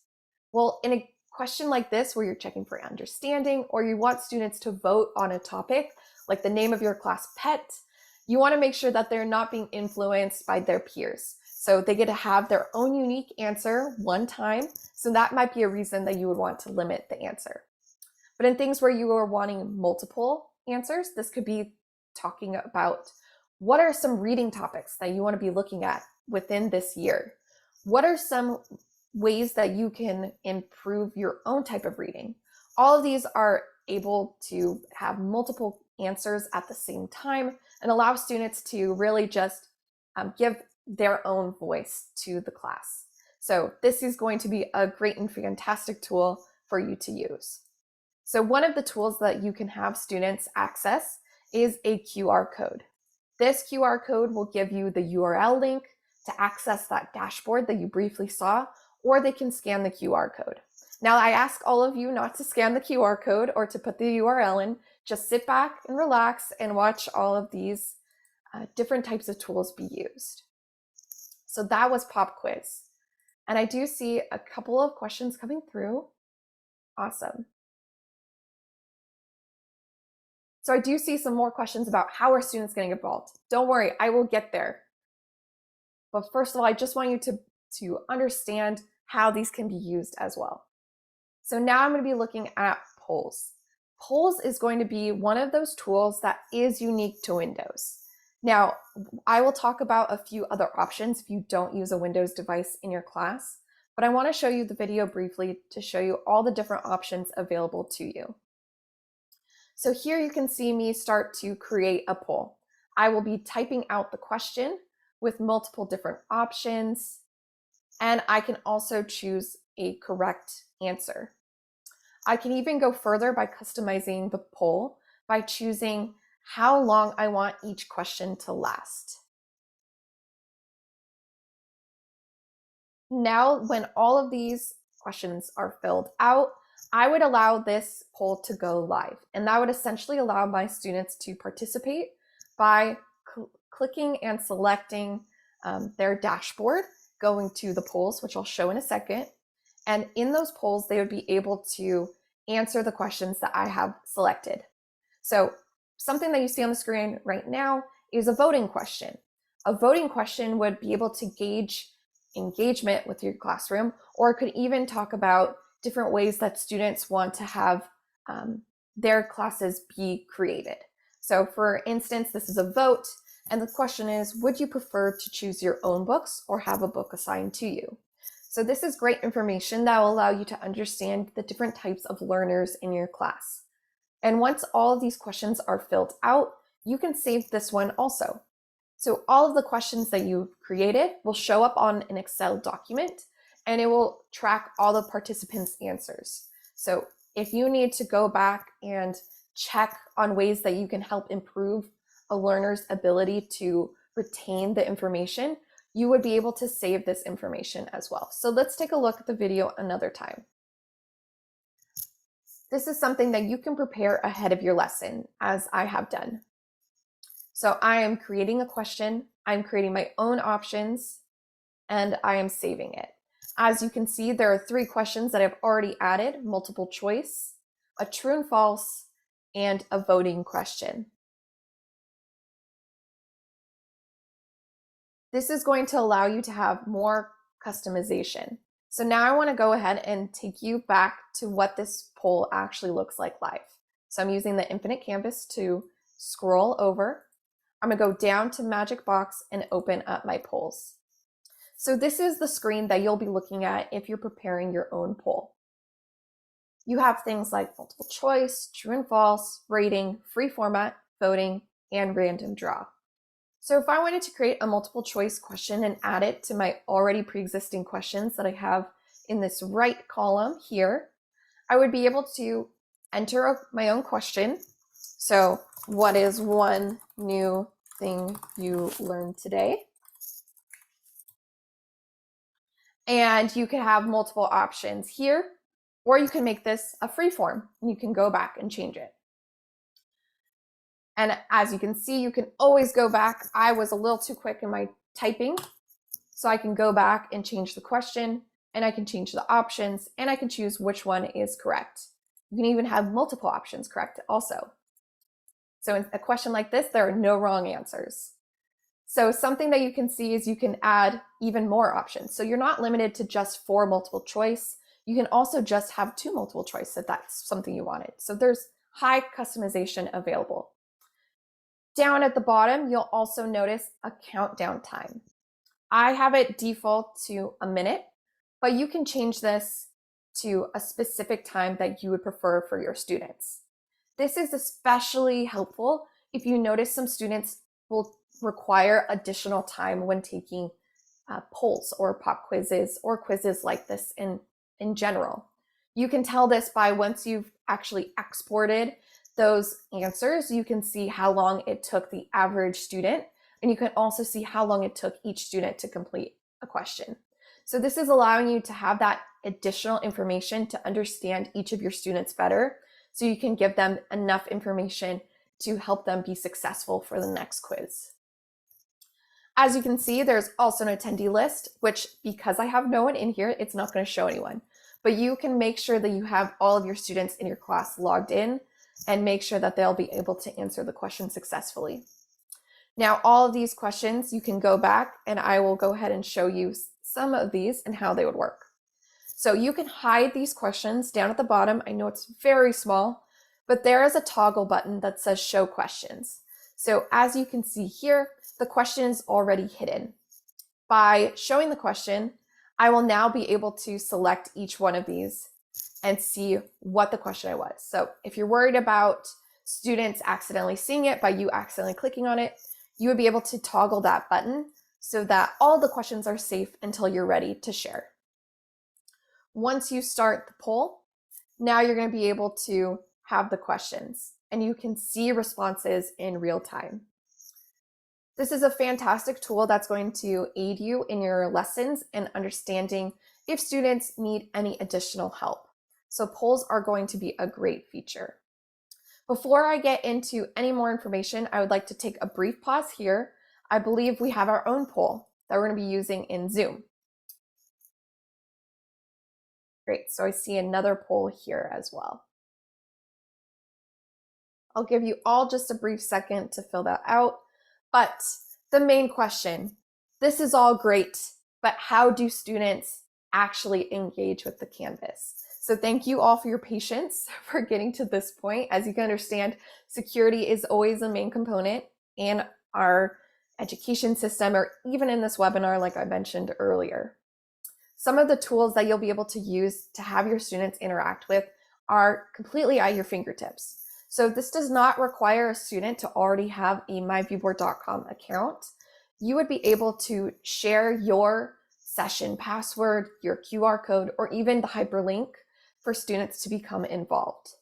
Well, in a question like this where you're checking for understanding or you want students to vote on a topic, like the name of your class pet, you want to make sure that they're not being influenced by their peers. So they get to have their own unique answer one time. So that might be a reason that you would want to limit the answer. But in things where you are wanting multiple answers, this could be talking about what are some reading topics that you want to be looking at within this year? What are some ways that you can improve your own type of reading? All of these are able to have multiple answers at the same time and allow students to really just give their own voice to the class. So this is going to be a great and fantastic tool for you to use. So one of the tools that you can have students access is a QR code. This QR code will give you the URL link to access that dashboard that you briefly saw, or they can scan the QR code. Now, I ask all of you not to scan the QR code or to put the URL in. Just sit back and relax and watch all of these different types of tools be used. So that was Pop Quiz. And I do see a couple of questions coming through. Awesome. So I do see some more questions about how are students getting involved. Don't worry, I will get there. But first of all, I just want you to understand how these can be used as well. So now I'm going to be looking at polls. Polls is going to be one of those tools that is unique to Windows. Now, I will talk about a few other options if you don't use a Windows device in your class, but I want to show you the video briefly to show you all the different options available to you. So here you can see me start to create a poll. I will be typing out the question with multiple different options, and I can also choose a correct answer. I can even go further by customizing the poll by choosing how long I want each question to last. Now, when all of these questions are filled out, I would allow this poll to go live, and that would essentially allow my students to participate by clicking and selecting their dashboard, going to the polls, which I'll show in a second. And in those polls, they would be able to answer the questions that I have selected. So something that you see on the screen right now is a voting question. A voting question would be able to gauge engagement with your classroom, or it could even talk about different ways that students want to have their classes be created. So for instance, this is a vote, and the question is, would you prefer to choose your own books or have a book assigned to you? So this is great information that will allow you to understand the different types of learners in your class. And once all of these questions are filled out, you can save this one also. So all of the questions that you've created will show up on an Excel document, and it will track all the participants' answers. So if you need to go back and check on ways that you can help improve a learner's ability to retain the information, you would be able to save this information as well. So let's take a look at the video another time. This is something that you can prepare ahead of your lesson, as I have done. So I am creating a question, I'm creating my own options, and I am saving it. As you can see, there are 3 questions that I've already added: multiple choice, a true and false, and a voting question. This is going to allow you to have more customization. So now I want to go ahead and take you back to what this poll actually looks like live. So I'm using the infinite canvas to scroll over. I'm going to go down to Magic Box and open up my polls. So this is the screen that you'll be looking at if you're preparing your own poll. You have things like multiple choice, true and false, rating, free format, voting, and random draw. So if I wanted to create a multiple choice question and add it to my already pre-existing questions that I have in this right column here, I would be able to enter my own question. So what is one new thing you learned today? And you can have multiple options here, or you can make this a free form and you can go back and change it. And as you can see, you can always go back. I was a little too quick in my typing, so I can go back and change the question, and I can change the options, and I can choose which one is correct. You can even have multiple options correct also. So in a question like this, there are no wrong answers. So something that you can see is you can add even more options. So you're not limited to just 4 multiple choice. You can also just have 2 multiple choice if that's something you wanted. So there's high customization available. Down at the bottom, you'll also notice a countdown time. I have it default to a minute, but you can change this to a specific time that you would prefer for your students. This is especially helpful if you notice some students will require additional time when taking polls or pop quizzes or quizzes like this in general. You can tell this by once you've actually exported those answers, you can see how long it took the average student, and you can also see how long it took each student to complete a question. So this is allowing you to have that additional information to understand each of your students better, so you can give them enough information to help them be successful for the next quiz. As you can see, there's also an attendee list, which because I have no one in here, it's not going to show anyone. But you can make sure that you have all of your students in your class logged in and make sure that they'll be able to answer the question successfully. Now, all of these questions, you can go back and I will go ahead and show you some of these and how they would work. So you can hide these questions down at the bottom. I know it's very small, but there is a toggle button that says show questions. So as you can see here, the question is already hidden. By showing the question, I will now be able to select each one of these and see what the question was. So if you're worried about students accidentally seeing it by you accidentally clicking on it, you would be able to toggle that button so that all the questions are safe until you're ready to share. Once you start the poll, now you're going to be able to have the questions and you can see responses in real time. This is a fantastic tool that's going to aid you in your lessons and understanding if students need any additional help. So polls are going to be a great feature. Before I get into any more information, I would like to take a brief pause here. I believe we have our own poll that we're going to be using in Zoom. Great, so I see another poll here as well. I'll give you all just a brief second to fill that out. But the main question, this is all great, but how do students actually engage with the Canvas? So thank you all for your patience for getting to this point. As you can understand, security is always a main component in our education system, or even in this webinar, like I mentioned earlier. Some of the tools that you'll be able to use to have your students interact with are completely at your fingertips. So this does not require a student to already have a myviewboard.com account. You would be able to share your session password, your QR code, or even the hyperlink for students to become involved.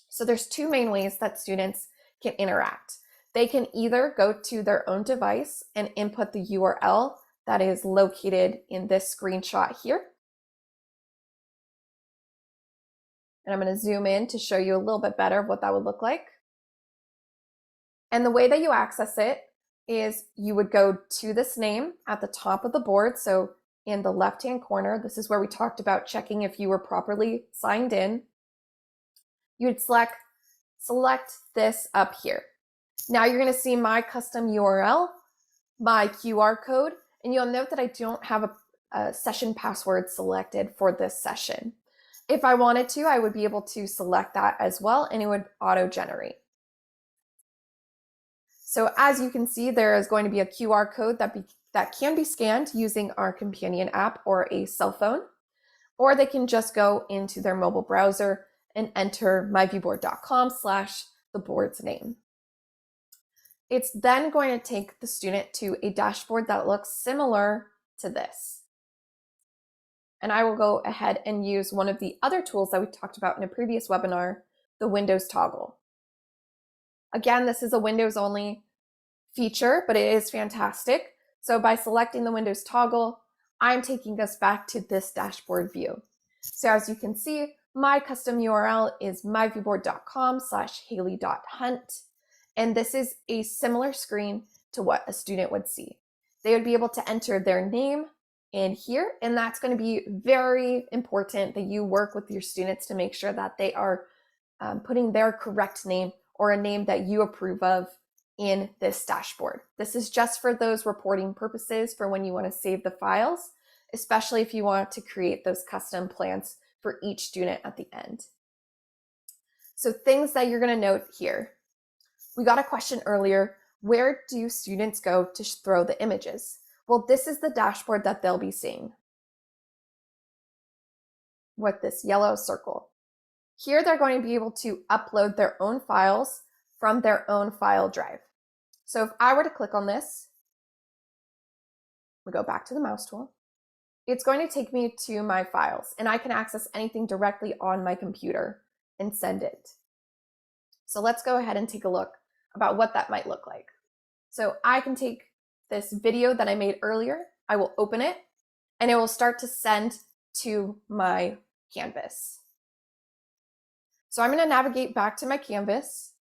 So there's 2 main ways that students can interact. They can either go to their own device and input the URL that is located in this screenshot here. And I'm going to zoom in to show you a little bit better of what that would look like. And the way that you access it is you would go to this name at the top of the board. So in the left-hand corner, this is where we talked about checking if you were properly signed in. You would select this up here. Now you're going to see my custom URL. my QR code, and you'll note that I don't have a session password selected for this session. If I wanted to, I would be able to select that as well, and it would auto-generate. So as you can see, there is going to be a QR code that can be scanned using our companion app or a cell phone, or they can just go into their mobile browser and enter myviewboard.com/the board's name. It's then going to take the student to a dashboard that looks similar to this. And I will go ahead and use one of the other tools that we talked about in a previous webinar, the Windows toggle. Again, this is a Windows only feature, but it is fantastic. So by selecting the Windows toggle, I'm taking us back to this dashboard view. So as you can see, my custom URL is myviewboard.com/haley.hunt. And this is a similar screen to what a student would see. They would be able to enter their name in here, and that's going to be very important that you work with your students to make sure that they are putting their correct name or a name that you approve of in this dashboard. This is just for those reporting purposes for when you want to save the files, especially if you want to create those custom plans for each student at the end. So things that you're going to note here. We got a question earlier, where do students go to throw the images? Well, this is the dashboard that they'll be seeing with this yellow circle. Here they're going to be able to upload their own files from their own file drive. So if I were to click on this, we go back to the mouse tool, it's going to take me to my files, and I can access anything directly on my computer and send it. So let's go ahead and take a look about what that might look like. So I can take this video that I made earlier, I will open it, and it will start to send to my canvas. So I'm going to navigate back to my canvas.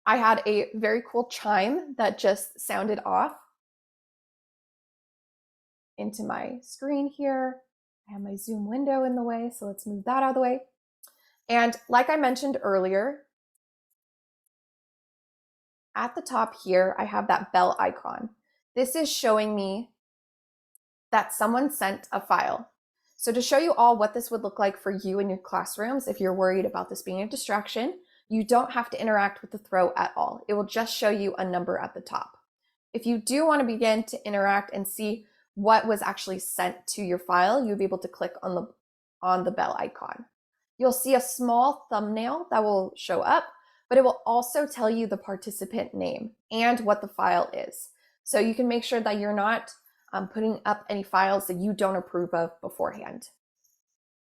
I had a very cool chime that just sounded off into my screen here. I have my Zoom window in the way, so let's move that out of the way. And like I mentioned earlier, at the top here, I have that bell icon. This is showing me that someone sent a file. So to show you all what this would look like for you in your classrooms, if you're worried about this being a distraction, you don't have to interact with the throw at all. It will just show you a number at the top. If you do want to begin to interact and see what was actually sent to your file, you'll be able to click on the bell icon. You'll see a small thumbnail that will show up, but it will also tell you the participant name and what the file is. So you can make sure that you're not putting up any files that you don't approve of beforehand.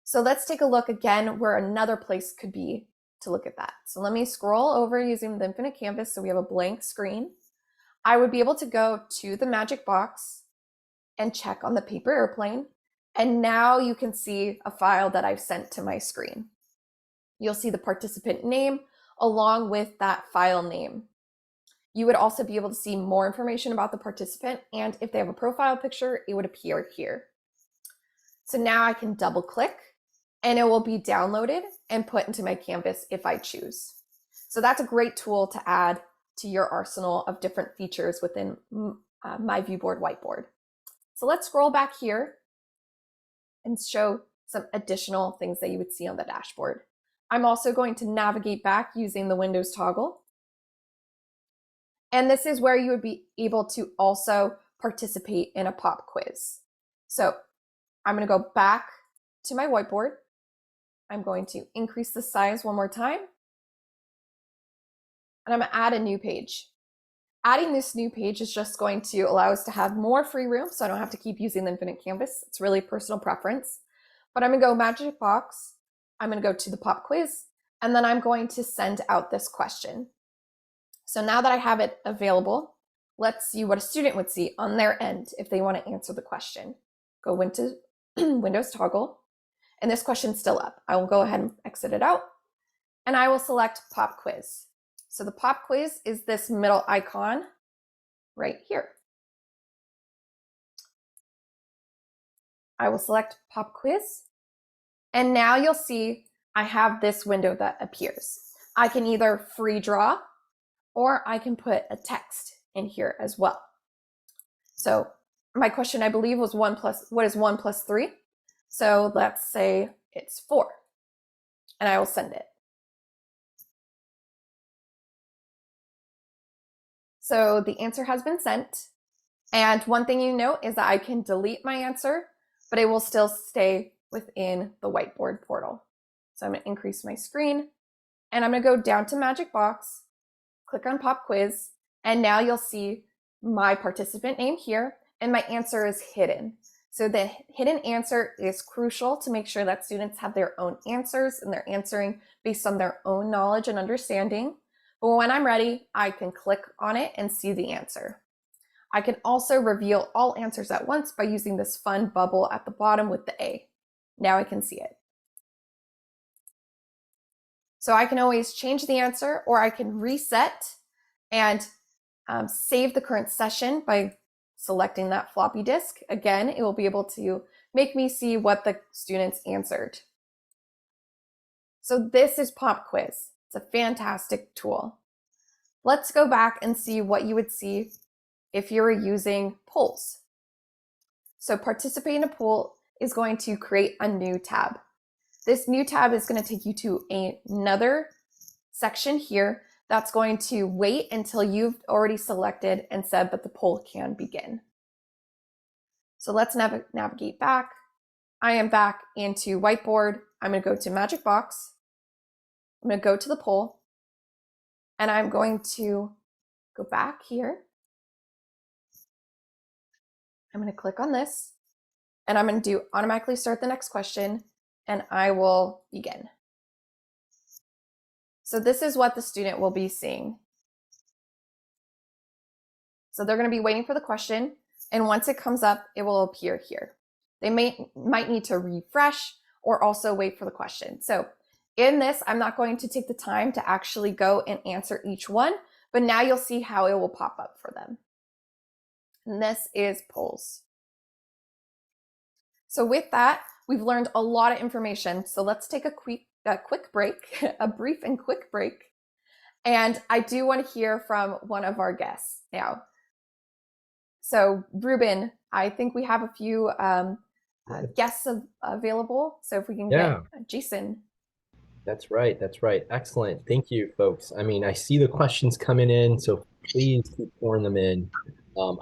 So let's take a look again where another place could be to look at that. So let me scroll over using the infinite canvas so we have a blank screen. I would be able to go to the magic box and check on the paper airplane. And now you can see a file that I've sent to my screen. You'll see the participant name along with that file name. You would also be able to see more information about the participant, and if they have a profile picture, it would appear here. So now I can double click and it will be downloaded and put into my canvas if I choose. So that's a great tool to add to your arsenal of different features within myViewBoard whiteboard. So let's scroll back here and show some additional things that you would see on the dashboard. I'm also going to navigate back using the Windows toggle. And this is where you would be able to also participate in a pop quiz. So I'm going to go back to my whiteboard. I'm going to increase the size one more time. And I'm going to add a new page. Adding this new page is just going to allow us to have more free room, so I don't have to keep using the infinite canvas. It's really personal preference. But I'm going to go magic box. I'm going to go to the pop quiz, and then I'm going to send out this question. So now that I have it available, let's see what a student would see on their end if they want to answer the question. Go into Windows toggle, and this question's still up. I will go ahead and exit it out, and I will select pop quiz. So the pop quiz is this middle icon right here. I will select pop quiz, and now you'll see I have this window that appears. I can either free draw or I can put a text in here as well. So my question, I believe, was what is 1 plus 3? So let's say it's 4. And I will send it. So the answer has been sent. And one thing you note is that I can delete my answer, but it will still stay within the whiteboard portal. So I'm going to increase my screen, and I'm going to go down to Magic Box, click on Pop Quiz, and now you'll see my participant name here, and my answer is hidden. So the hidden answer is crucial to make sure that students have their own answers and they're answering based on their own knowledge and understanding. But when I'm ready, I can click on it and see the answer. I can also reveal all answers at once by using this fun bubble at the bottom with the A. Now I can see it. So I can always change the answer, or I can reset and save the current session by selecting that floppy disk. Again, it will be able to make me see what the students answered. So this is Pop Quiz. It's a fantastic tool. Let's go back and see what you would see if you were using polls. So participate in a poll is going to create a new tab. This new tab is going to take you to another section here that's going to wait until you've already selected and said that the poll can begin. So let's navigate back. I am back into Whiteboard. I'm going to go to Magic Box. I'm going to go to the poll, and I'm going to go back here. I'm going to click on this, and I'm going to do automatically start the next question, and I will begin. So this is what the student will be seeing. So they're going to be waiting for the question, and once it comes up, it will appear here. They might need to refresh or also wait for the question. So in this, I'm not going to take the time to actually go and answer each one, but now you'll see how it will pop up for them. And this is polls. So with that, we've learned a lot of information. So let's take a quick break, a brief and quick break. And I do want to hear from one of our guests now. So Ruben, I think we have a few guests available. So if we can get Jason. That's right. That's right. Excellent. Thank you, folks. I mean, I see the questions coming in, so please keep pouring them in.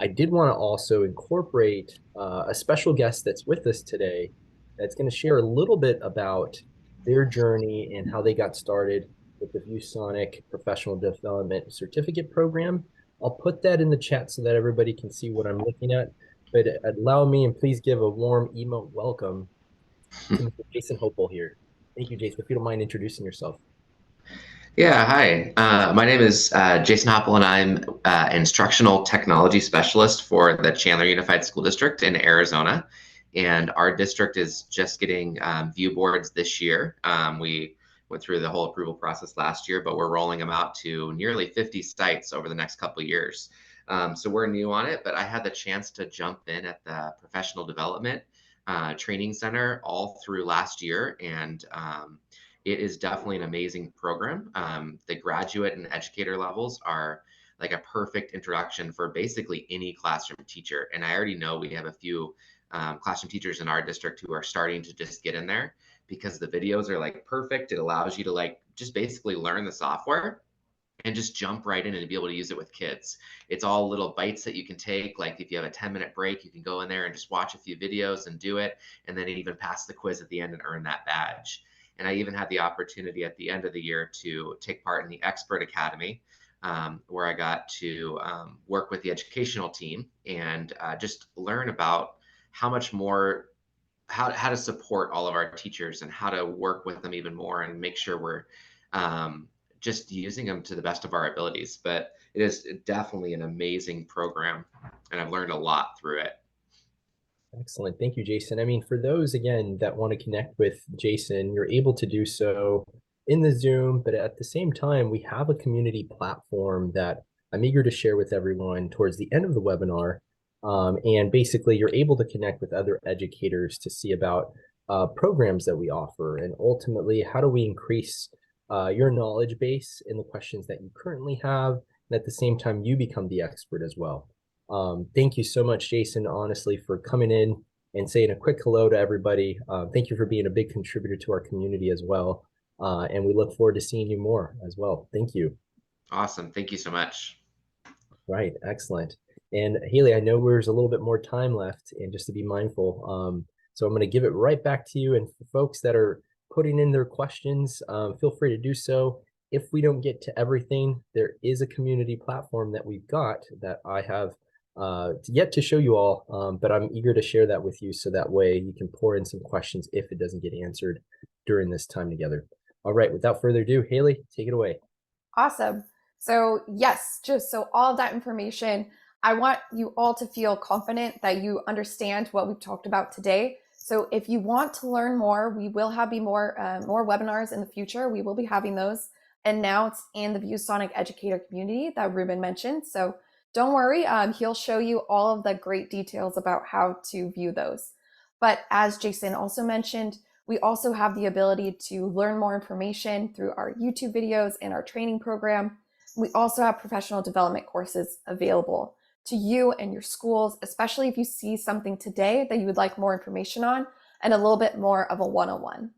I did want to also incorporate a special guest that's with us today that's going to share a little bit about their journey and how they got started with the ViewSonic Professional Development Certificate Program. I'll put that in the chat so that everybody can see what I'm looking at. But allow me, and please give a warm emote welcome to Mr. Jason Hopel here. Thank you, Jason. If you don't mind introducing yourself. Yeah, hi. My name is Jason Hoppel, and I'm an instructional technology specialist for the Chandler Unified School District in Arizona. And our district is just getting ViewBoards this year. We went through the whole approval process last year, but we're rolling them out to nearly 50 sites over the next couple of years. So we're new on it, but I had the chance to jump in at the Professional Development Training Center all through last year, and it is definitely an amazing program. The graduate and educator levels are like a perfect introduction for basically any classroom teacher. And I already know we have a few classroom teachers in our district who are starting to just get in there because the videos are like perfect. It allows you to like just basically learn the software and just jump right in and be able to use it with kids. It's all little bites that you can take. Like if you have a 10-minute break, you can go in there and just watch a few videos and do it, and then even pass the quiz at the end and earn that badge. And I even had the opportunity at the end of the year to take part in the Expert Academy, where I got to work with the educational team and just learn about how much more, how to support all of our teachers and how to work with them even more and make sure we're just using them to the best of our abilities. But it is definitely an amazing program, and I've learned a lot through it. Excellent. Thank you, Jason. I mean, for those, again, that want to connect with Jason, you're able to do so in the Zoom, but at the same time, we have a community platform that I'm eager to share with everyone towards the end of the webinar. And basically, you're able to connect with other educators to see about programs that we offer, and ultimately, how do we increase your knowledge base in the questions that you currently have, and at the same time, you become the expert as well. Thank you so much, Jason, honestly, for coming in and saying a quick hello to everybody. Thank you for being a big contributor to our community as well. And we look forward to seeing you more as well. Thank you. Awesome. Thank you so much. Right, excellent. And Haley, I know there's a little bit more time left, and just to be mindful, so I'm going to give it right back to you. And for folks that are putting in their questions, feel free to do so. If we don't get to everything, there is a community platform that we've got that I have yet to show you all, but I'm eager to share that with you so that way you can pour in some questions if it doesn't get answered during this time together. All right, without further ado, Haley, take it away. Awesome. So yes, just so all of that information, I want you all to feel confident that you understand what we've talked about today. So if you want to learn more, we will have more webinars in the future. We will be having those announced in the ViewSonic educator community that Ruben mentioned. So don't worry, he'll show you all of the great details about how to view those. But as Jason also mentioned, we also have the ability to learn more information through our YouTube videos and our training program. We also have professional development courses available to you and your schools, especially if you see something today that you would like more information on and a little bit more of a one-on-one.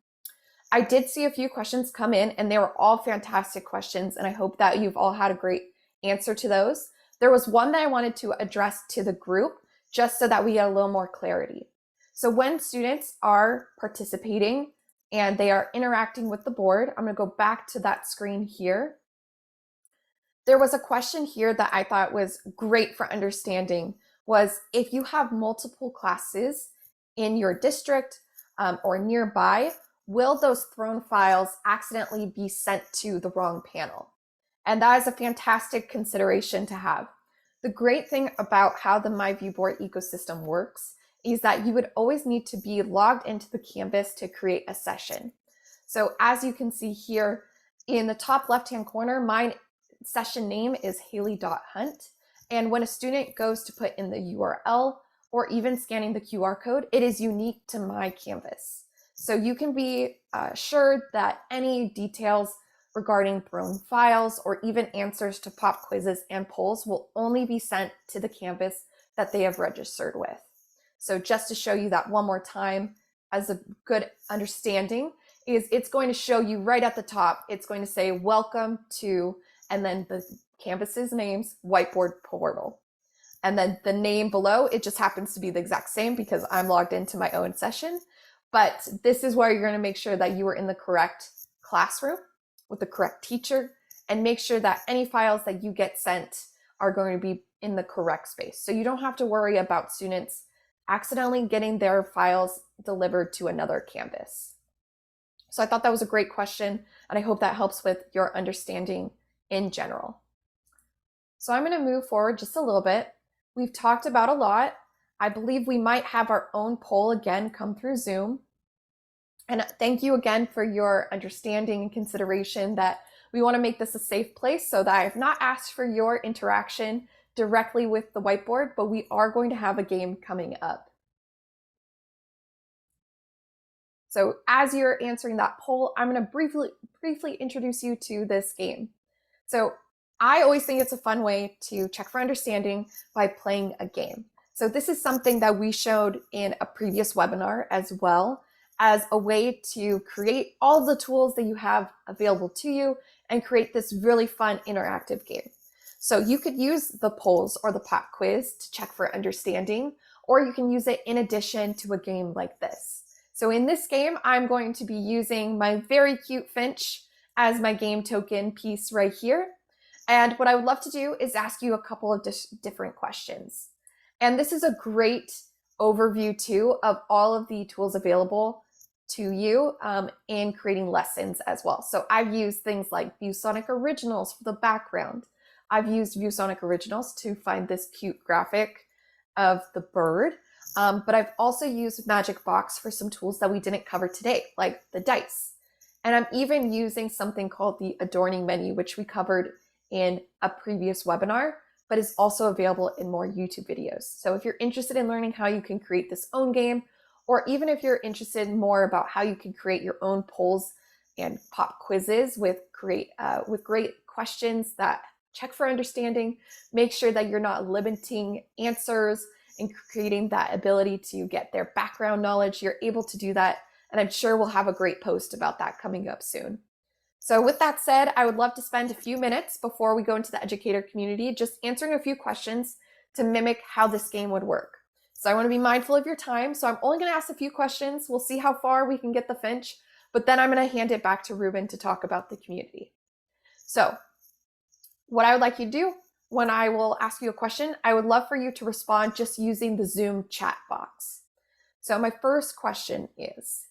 I did see a few questions come in, and they were all fantastic questions, and I hope that you've all had a great answer to those. There was one that I wanted to address to the group just so that we get a little more clarity. So when students are participating and they are interacting with the board, I'm going to go back to that screen here. There was a question here that I thought was great for understanding was if you have multiple classes in your district or nearby, will those thrown files accidentally be sent to the wrong panel? And that is a fantastic consideration to have. The great thing about how the myViewBoard ecosystem works is that you would always need to be logged into the Canvas to create a session. So as you can see here in the top left-hand corner, my session name is Haley.Hunt. And when a student goes to put in the URL or even scanning the QR code, it is unique to my Canvas. So you can be assured that any details regarding thrown files or even answers to pop quizzes and polls will only be sent to the Canvas that they have registered with. So just to show you that one more time as a good understanding is it's going to show you right at the top, it's going to say welcome to, and then the Canvas's name's whiteboard portal. And then the name below, it just happens to be the exact same because I'm logged into my own session. But this is where you're going to make sure that you are in the correct classroom with the correct teacher and make sure that any files that you get sent are going to be in the correct space. So you don't have to worry about students accidentally getting their files delivered to another Canvas. So I thought that was a great question, and I hope that helps with your understanding in general. So I'm going to move forward just a little bit. We've talked about a lot. I believe we might have our own poll again come through Zoom. And thank you again for your understanding and consideration that we want to make this a safe place so that I have not asked for your interaction directly with the whiteboard, but we are going to have a game coming up. So as you're answering that poll, I'm going to briefly introduce you to this game. So I always think it's a fun way to check for understanding by playing a game. So this is something that we showed in a previous webinar as well as a way to create all the tools that you have available to you and create this really fun interactive game. So you could use the polls or the pop quiz to check for understanding, or you can use it in addition to a game like this. So in this game, I'm going to be using my very cute Finch as my game token piece right here. And what I would love to do is ask you a couple of different questions. And this is a great overview too of all of the tools available to you in creating lessons as well. So I've used things like ViewSonic Originals for the background. I've used ViewSonic Originals to find this cute graphic of the bird. But I've also used Magic Box for some tools that we didn't cover today, like the dice. And I'm even using something called the adorning menu, which we covered in a previous webinar, but is also available in more YouTube videos. So if you're interested in learning how you can create this own game, or even if you're interested in more about how you can create your own polls and pop quizzes with great questions that check for understanding, make sure that you're not limiting answers and creating that ability to get their background knowledge. You're able to do that, and I'm sure we'll have a great post about that coming up soon. So with that said, I would love to spend a few minutes before we go into the educator community just answering a few questions to mimic how this game would work. So I want to be mindful of your time, so I'm only going to ask a few questions. We'll see how far we can get the Finch, but then I'm going to hand it back to Ruben to talk about the community. So what I would like you to do when I will ask you a question, I would love for you to respond just using the Zoom chat box. So my first question is,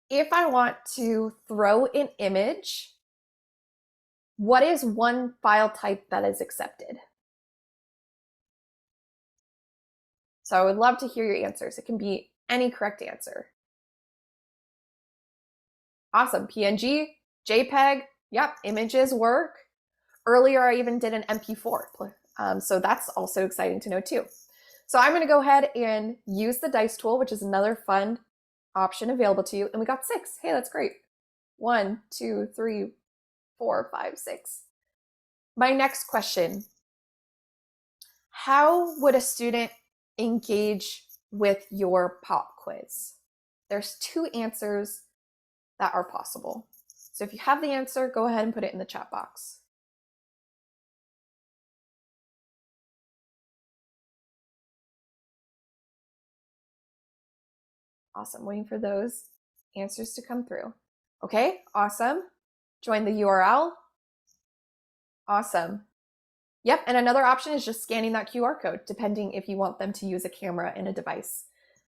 if I want to throw an image, what is one file type that is accepted? So I would love to hear your answers. It can be any correct answer. Awesome. PNG, JPEG, yep, images work. Earlier, I even did an MP4, so that's also exciting to know too. So I'm going to go ahead and use the dice tool, which is another fun option available to you. And we got 6. Hey, that's great. 1, 2, 3, 4, 5, 6. My next question, how would a student engage with your pop quiz? There's 2 answers that are possible. So if you have the answer, go ahead and put it in the chat box. Awesome, waiting for those answers to come through. Okay, awesome. Join the URL. Awesome. Yep, and another option is just scanning that QR code, depending if you want them to use a camera and a device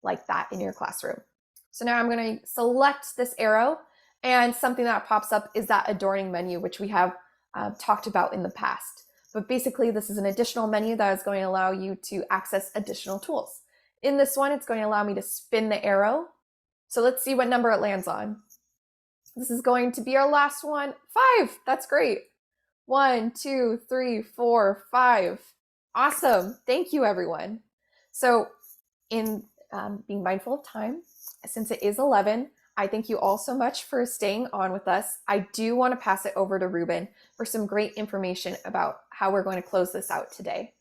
like that in your classroom. So now I'm going to select this arrow, and something that pops up is that adorning menu, which we have talked about in the past. But basically, this is an additional menu that is going to allow you to access additional tools. In this one, it's going to allow me to spin the arrow. So let's see what number it lands on. This is going to be our last one. 5, that's great. 1, 2, 3, 4, 5. Awesome, thank you everyone. So in being mindful of time, since it is 11, I thank you all so much for staying on with us. I do want to pass it over to Ruben for some great information about how we're going to close this out today.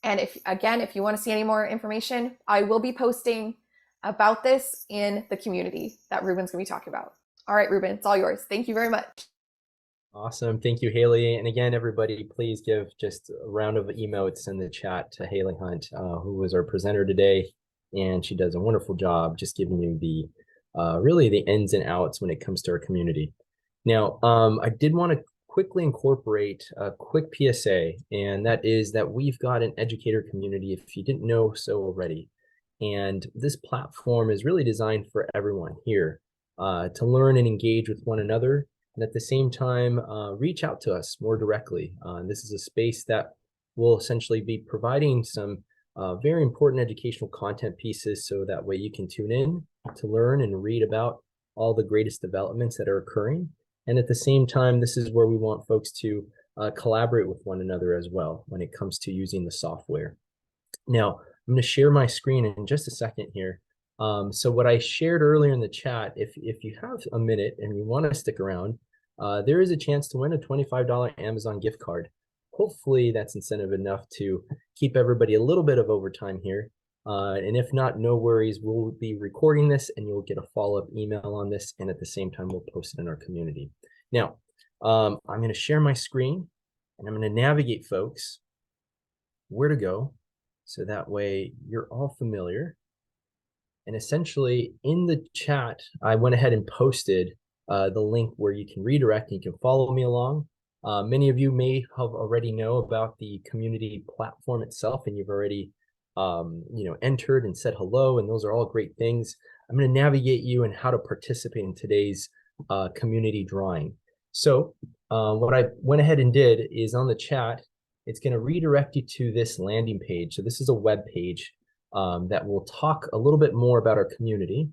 And if you want to see any more information, I will be posting about this in the community that Ruben's going to be talking about. All right, Ruben, it's all yours. Thank you very much. Awesome. Thank you, Haley. And again, everybody, please give just a round of emotes in the chat to Haley Hunt, who was our presenter today. And she does a wonderful job just giving you the really the ins and outs when it comes to our community. Now, I did want to quickly incorporate a quick PSA, and that is that we've got an educator community, if you didn't know so already. And this platform is really designed for everyone here to learn and engage with one another, and at the same time, reach out to us more directly. This is a space that will essentially be providing some very important educational content pieces, so that way you can tune in to learn and read about all the greatest developments that are occurring. And at the same time, this is where we want folks to collaborate with one another as well when it comes to using the software. Now, I'm going to share my screen in just a second here. So what I shared earlier in the chat, if you have a minute and you want to stick around, there is a chance to win a $25 Amazon gift card. Hopefully that's incentive enough to keep everybody a little bit of overtime here. And if not, no worries. We'll be recording this and you'll get a follow-up email on this. And at the same time, we'll post it in our community. Now, I'm going to share my screen and I'm going to navigate folks where to go. So that way you're all familiar. And essentially in the chat, I went ahead and posted the link where you can redirect and you can follow me along. Many of you may have already know about the community platform itself, and you've already entered and said hello, and those are all great things. I'm going to navigate you in how to participate in today's community drawing. So what I went ahead and did is on the chat, it's going to redirect you to this landing page. So this is a web page that will talk a little bit more about our community.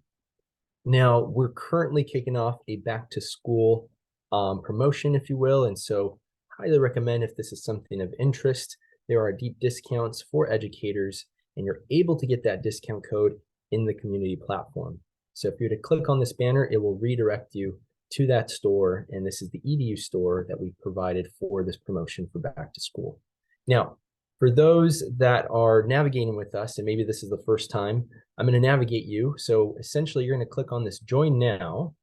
Now, we're currently kicking off a back to school promotion, if you will. And so highly recommend, if this is something of interest, there are deep discounts for educators, and you're able to get that discount code in the community platform. So if you were to click on this banner, it will redirect you to that store, and this is the EDU store that we provided for this promotion for back to school. Now, for those that are navigating with us, and maybe this is the first time, I'm going to navigate you. So essentially, you're going to click on this Join Now.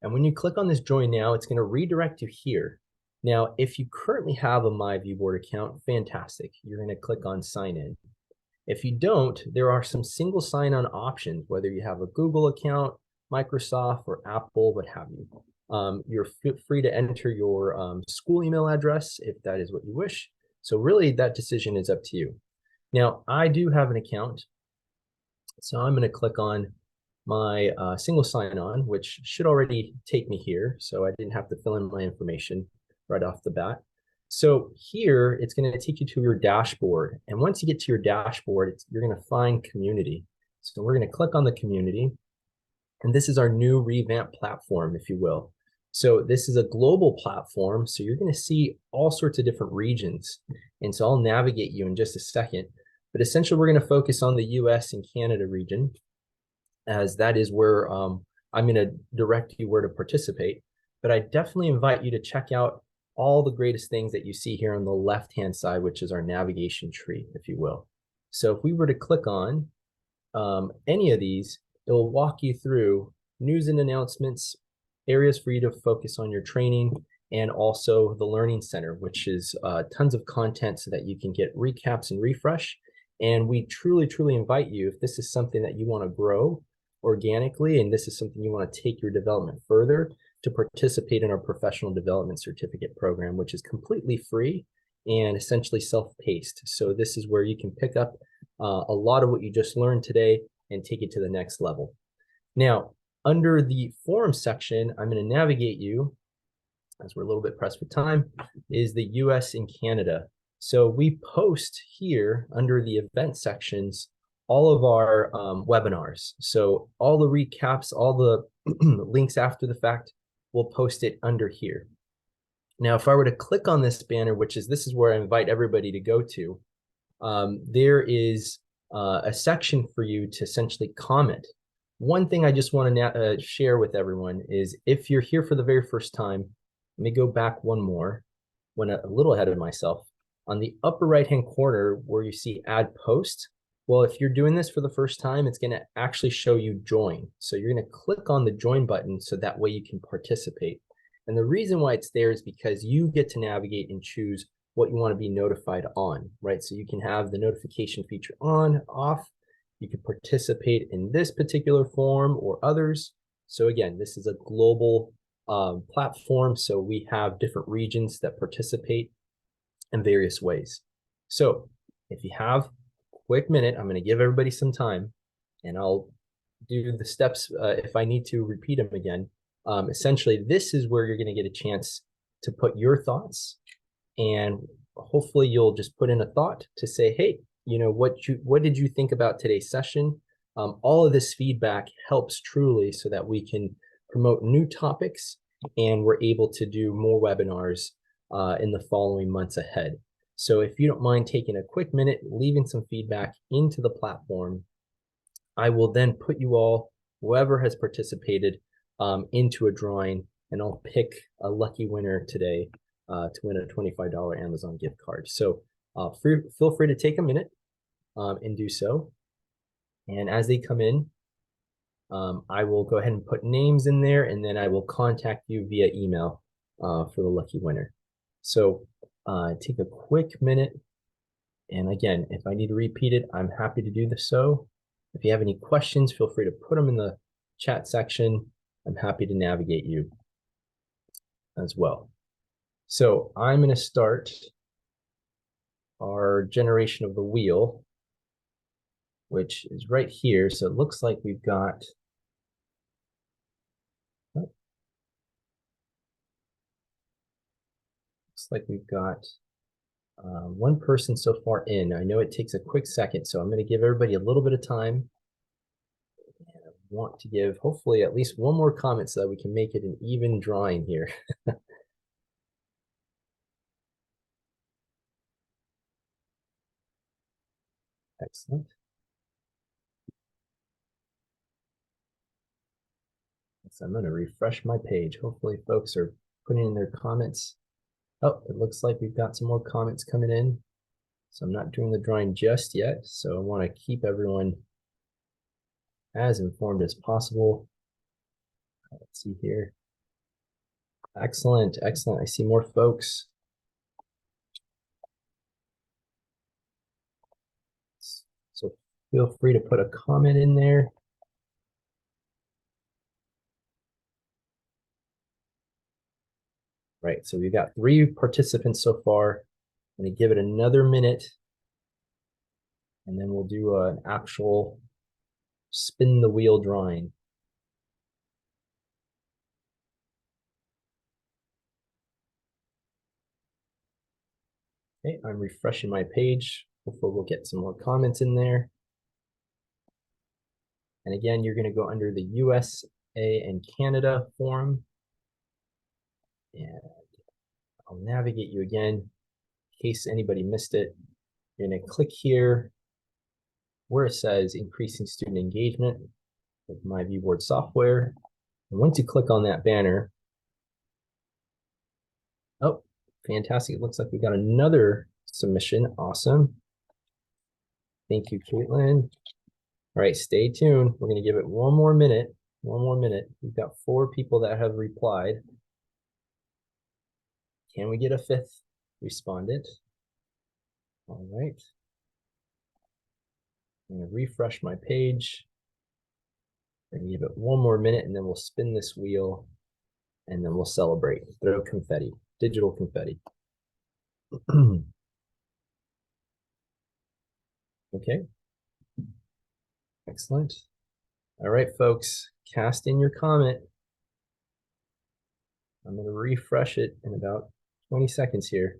And when you click on this Join Now, it's going to redirect you here. Now, if you currently have a myViewBoard account, fantastic. You're going to click on Sign In. If you don't, there are some single sign-on options, whether you have a Google account, Microsoft, or Apple, what have you. You're free to enter your school email address if that is what you wish. So really, that decision is up to you. Now, I do have an account, so I'm going to click on my single sign-on, which should already take me here, so I didn't have to fill in my information right off the bat. So here, it's going to take you to your dashboard. And once you get to your dashboard, you're going to find Community. So we're going to click on the Community. And this is our new revamped platform, if you will. So this is a global platform. So you're going to see all sorts of different regions. And so I'll navigate you in just a second. But essentially, we're going to focus on the US and Canada region, as that is where I'm going to direct you where to participate. But I definitely invite you to check out all the greatest things that you see here on the left-hand side, which is our navigation tree, if you will. So if we were to click on any of these, it will walk you through news and announcements, areas for you to focus on your training, and also the Learning Center, which is tons of content so that you can get recaps and refresh. And we truly, truly invite you, if this is something that you want to grow organically, and this is something you want to take your development further, to participate in our professional development certificate program, which is completely free and essentially self-paced. So this is where you can pick up a lot of what you just learned today and take it to the next level. Now, under the forum section, I'm going to navigate you, as we're a little bit pressed for time, is the US and Canada. So we post here under the event sections all of our webinars. So all the recaps, all the links after the fact, we'll post it under here. Now, if I were to click on this banner, this is where I invite everybody to go to, there is a section for you to essentially comment. One thing I just want to share with everyone is, if you're here for the very first time, let me go back one more, a little ahead of myself. On the upper right-hand corner where you see Add Post, well, if you're doing this for the first time, it's going to actually show you Join. So you're going to click on the Join button so that way you can participate. And the reason why it's there is because you get to navigate and choose what you want to be notified on, right? So you can have the notification feature on, off. You can participate in this particular forum or others. So again, this is a global platform. So we have different regions that participate in various ways. So if you have quick minute, I'm going to give everybody some time, and I'll do the steps if I need to repeat them again. Essentially, this is where you're going to get a chance to put your thoughts, and hopefully you'll just put in a thought to say, hey, what did you think about today's session? All of this feedback helps truly so that we can promote new topics, and we're able to do more webinars in the following months ahead. So if you don't mind taking a quick minute, leaving some feedback into the platform, I will then put you all, whoever has participated, into a drawing, and I'll pick a lucky winner today to win a $25 Amazon gift card. So feel free to take a minute and do so. And as they come in, I will go ahead and put names in there, and then I will contact you via email for the lucky winner. So take a quick minute. And again, if I need to repeat it, I'm happy to do so. If you have any questions, feel free to put them in the chat section. I'm happy to navigate you as well. So I'm going to start our generation of the wheel, which is right here. So it looks like we've got one person so far in. I know it takes a quick second, so I'm going to give everybody a little bit of time. And I want to give hopefully at least one more comment so that we can make it an even drawing here. Excellent. So I'm going to refresh my page. Hopefully folks are putting in their comments. Oh, it looks like we've got some more comments coming in. So I'm not doing the drawing just yet. So I want to keep everyone as informed as possible. Let's see here. Excellent, excellent. I see more folks. So feel free to put a comment in there. Right, so we've got 3 participants so far. I'm going to give it another minute, and then we'll do an actual spin the wheel drawing. Okay, I'm refreshing my page. Hopefully we'll get some more comments in there. And again, you're going to go under the USA and Canada forum. And I'll navigate you again in case anybody missed it. You're going to click here where it says increasing student engagement with myViewBoard software. And once you click on that banner, oh, fantastic. It looks like we got another submission. Awesome. Thank you, Caitlin. All right, stay tuned. We're going to give it one more minute. One more minute. We've got 4 people that have replied. Can we get a 5th respondent? All right. I'm going to refresh my page. And give it one more minute, and then we'll spin this wheel, and then we'll celebrate. Throw confetti, digital confetti. Okay. Excellent. All right, folks, cast in your comment. I'm going to refresh it in about 20 seconds here.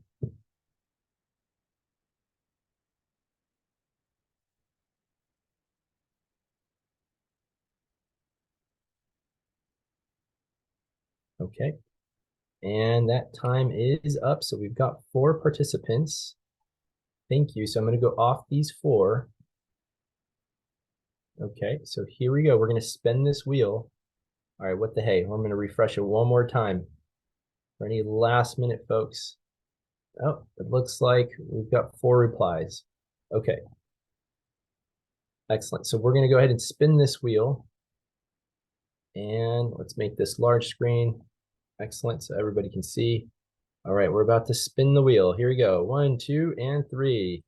Okay. And that time is up. So we've got 4 participants. Thank you. So I'm going to go off these 4. Okay, so here we go. We're going to spin this wheel. All right, what the hey? I'm going to refresh it one more time for any last minute folks. Oh, it looks like we've got 4 replies. Okay. Excellent. So we're going to go ahead and spin this wheel. And let's make this large screen. Excellent, so everybody can see. All right, we're about to spin the wheel. Here we go. 1, 2, and 3.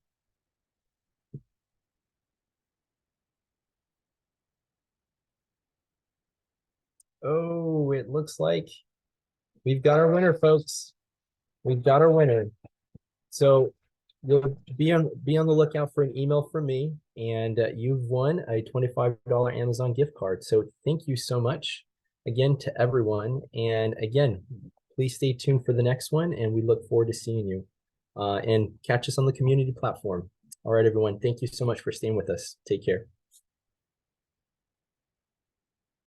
Oh, it looks like we've got our winner, folks. We've got our winner. So you'll be on the lookout for an email from me, and you've won a $25 Amazon gift card. So thank you so much again to everyone. And again, please stay tuned for the next one, and we look forward to seeing you. And catch us on the community platform. All right, everyone. Thank you so much for staying with us. Take care.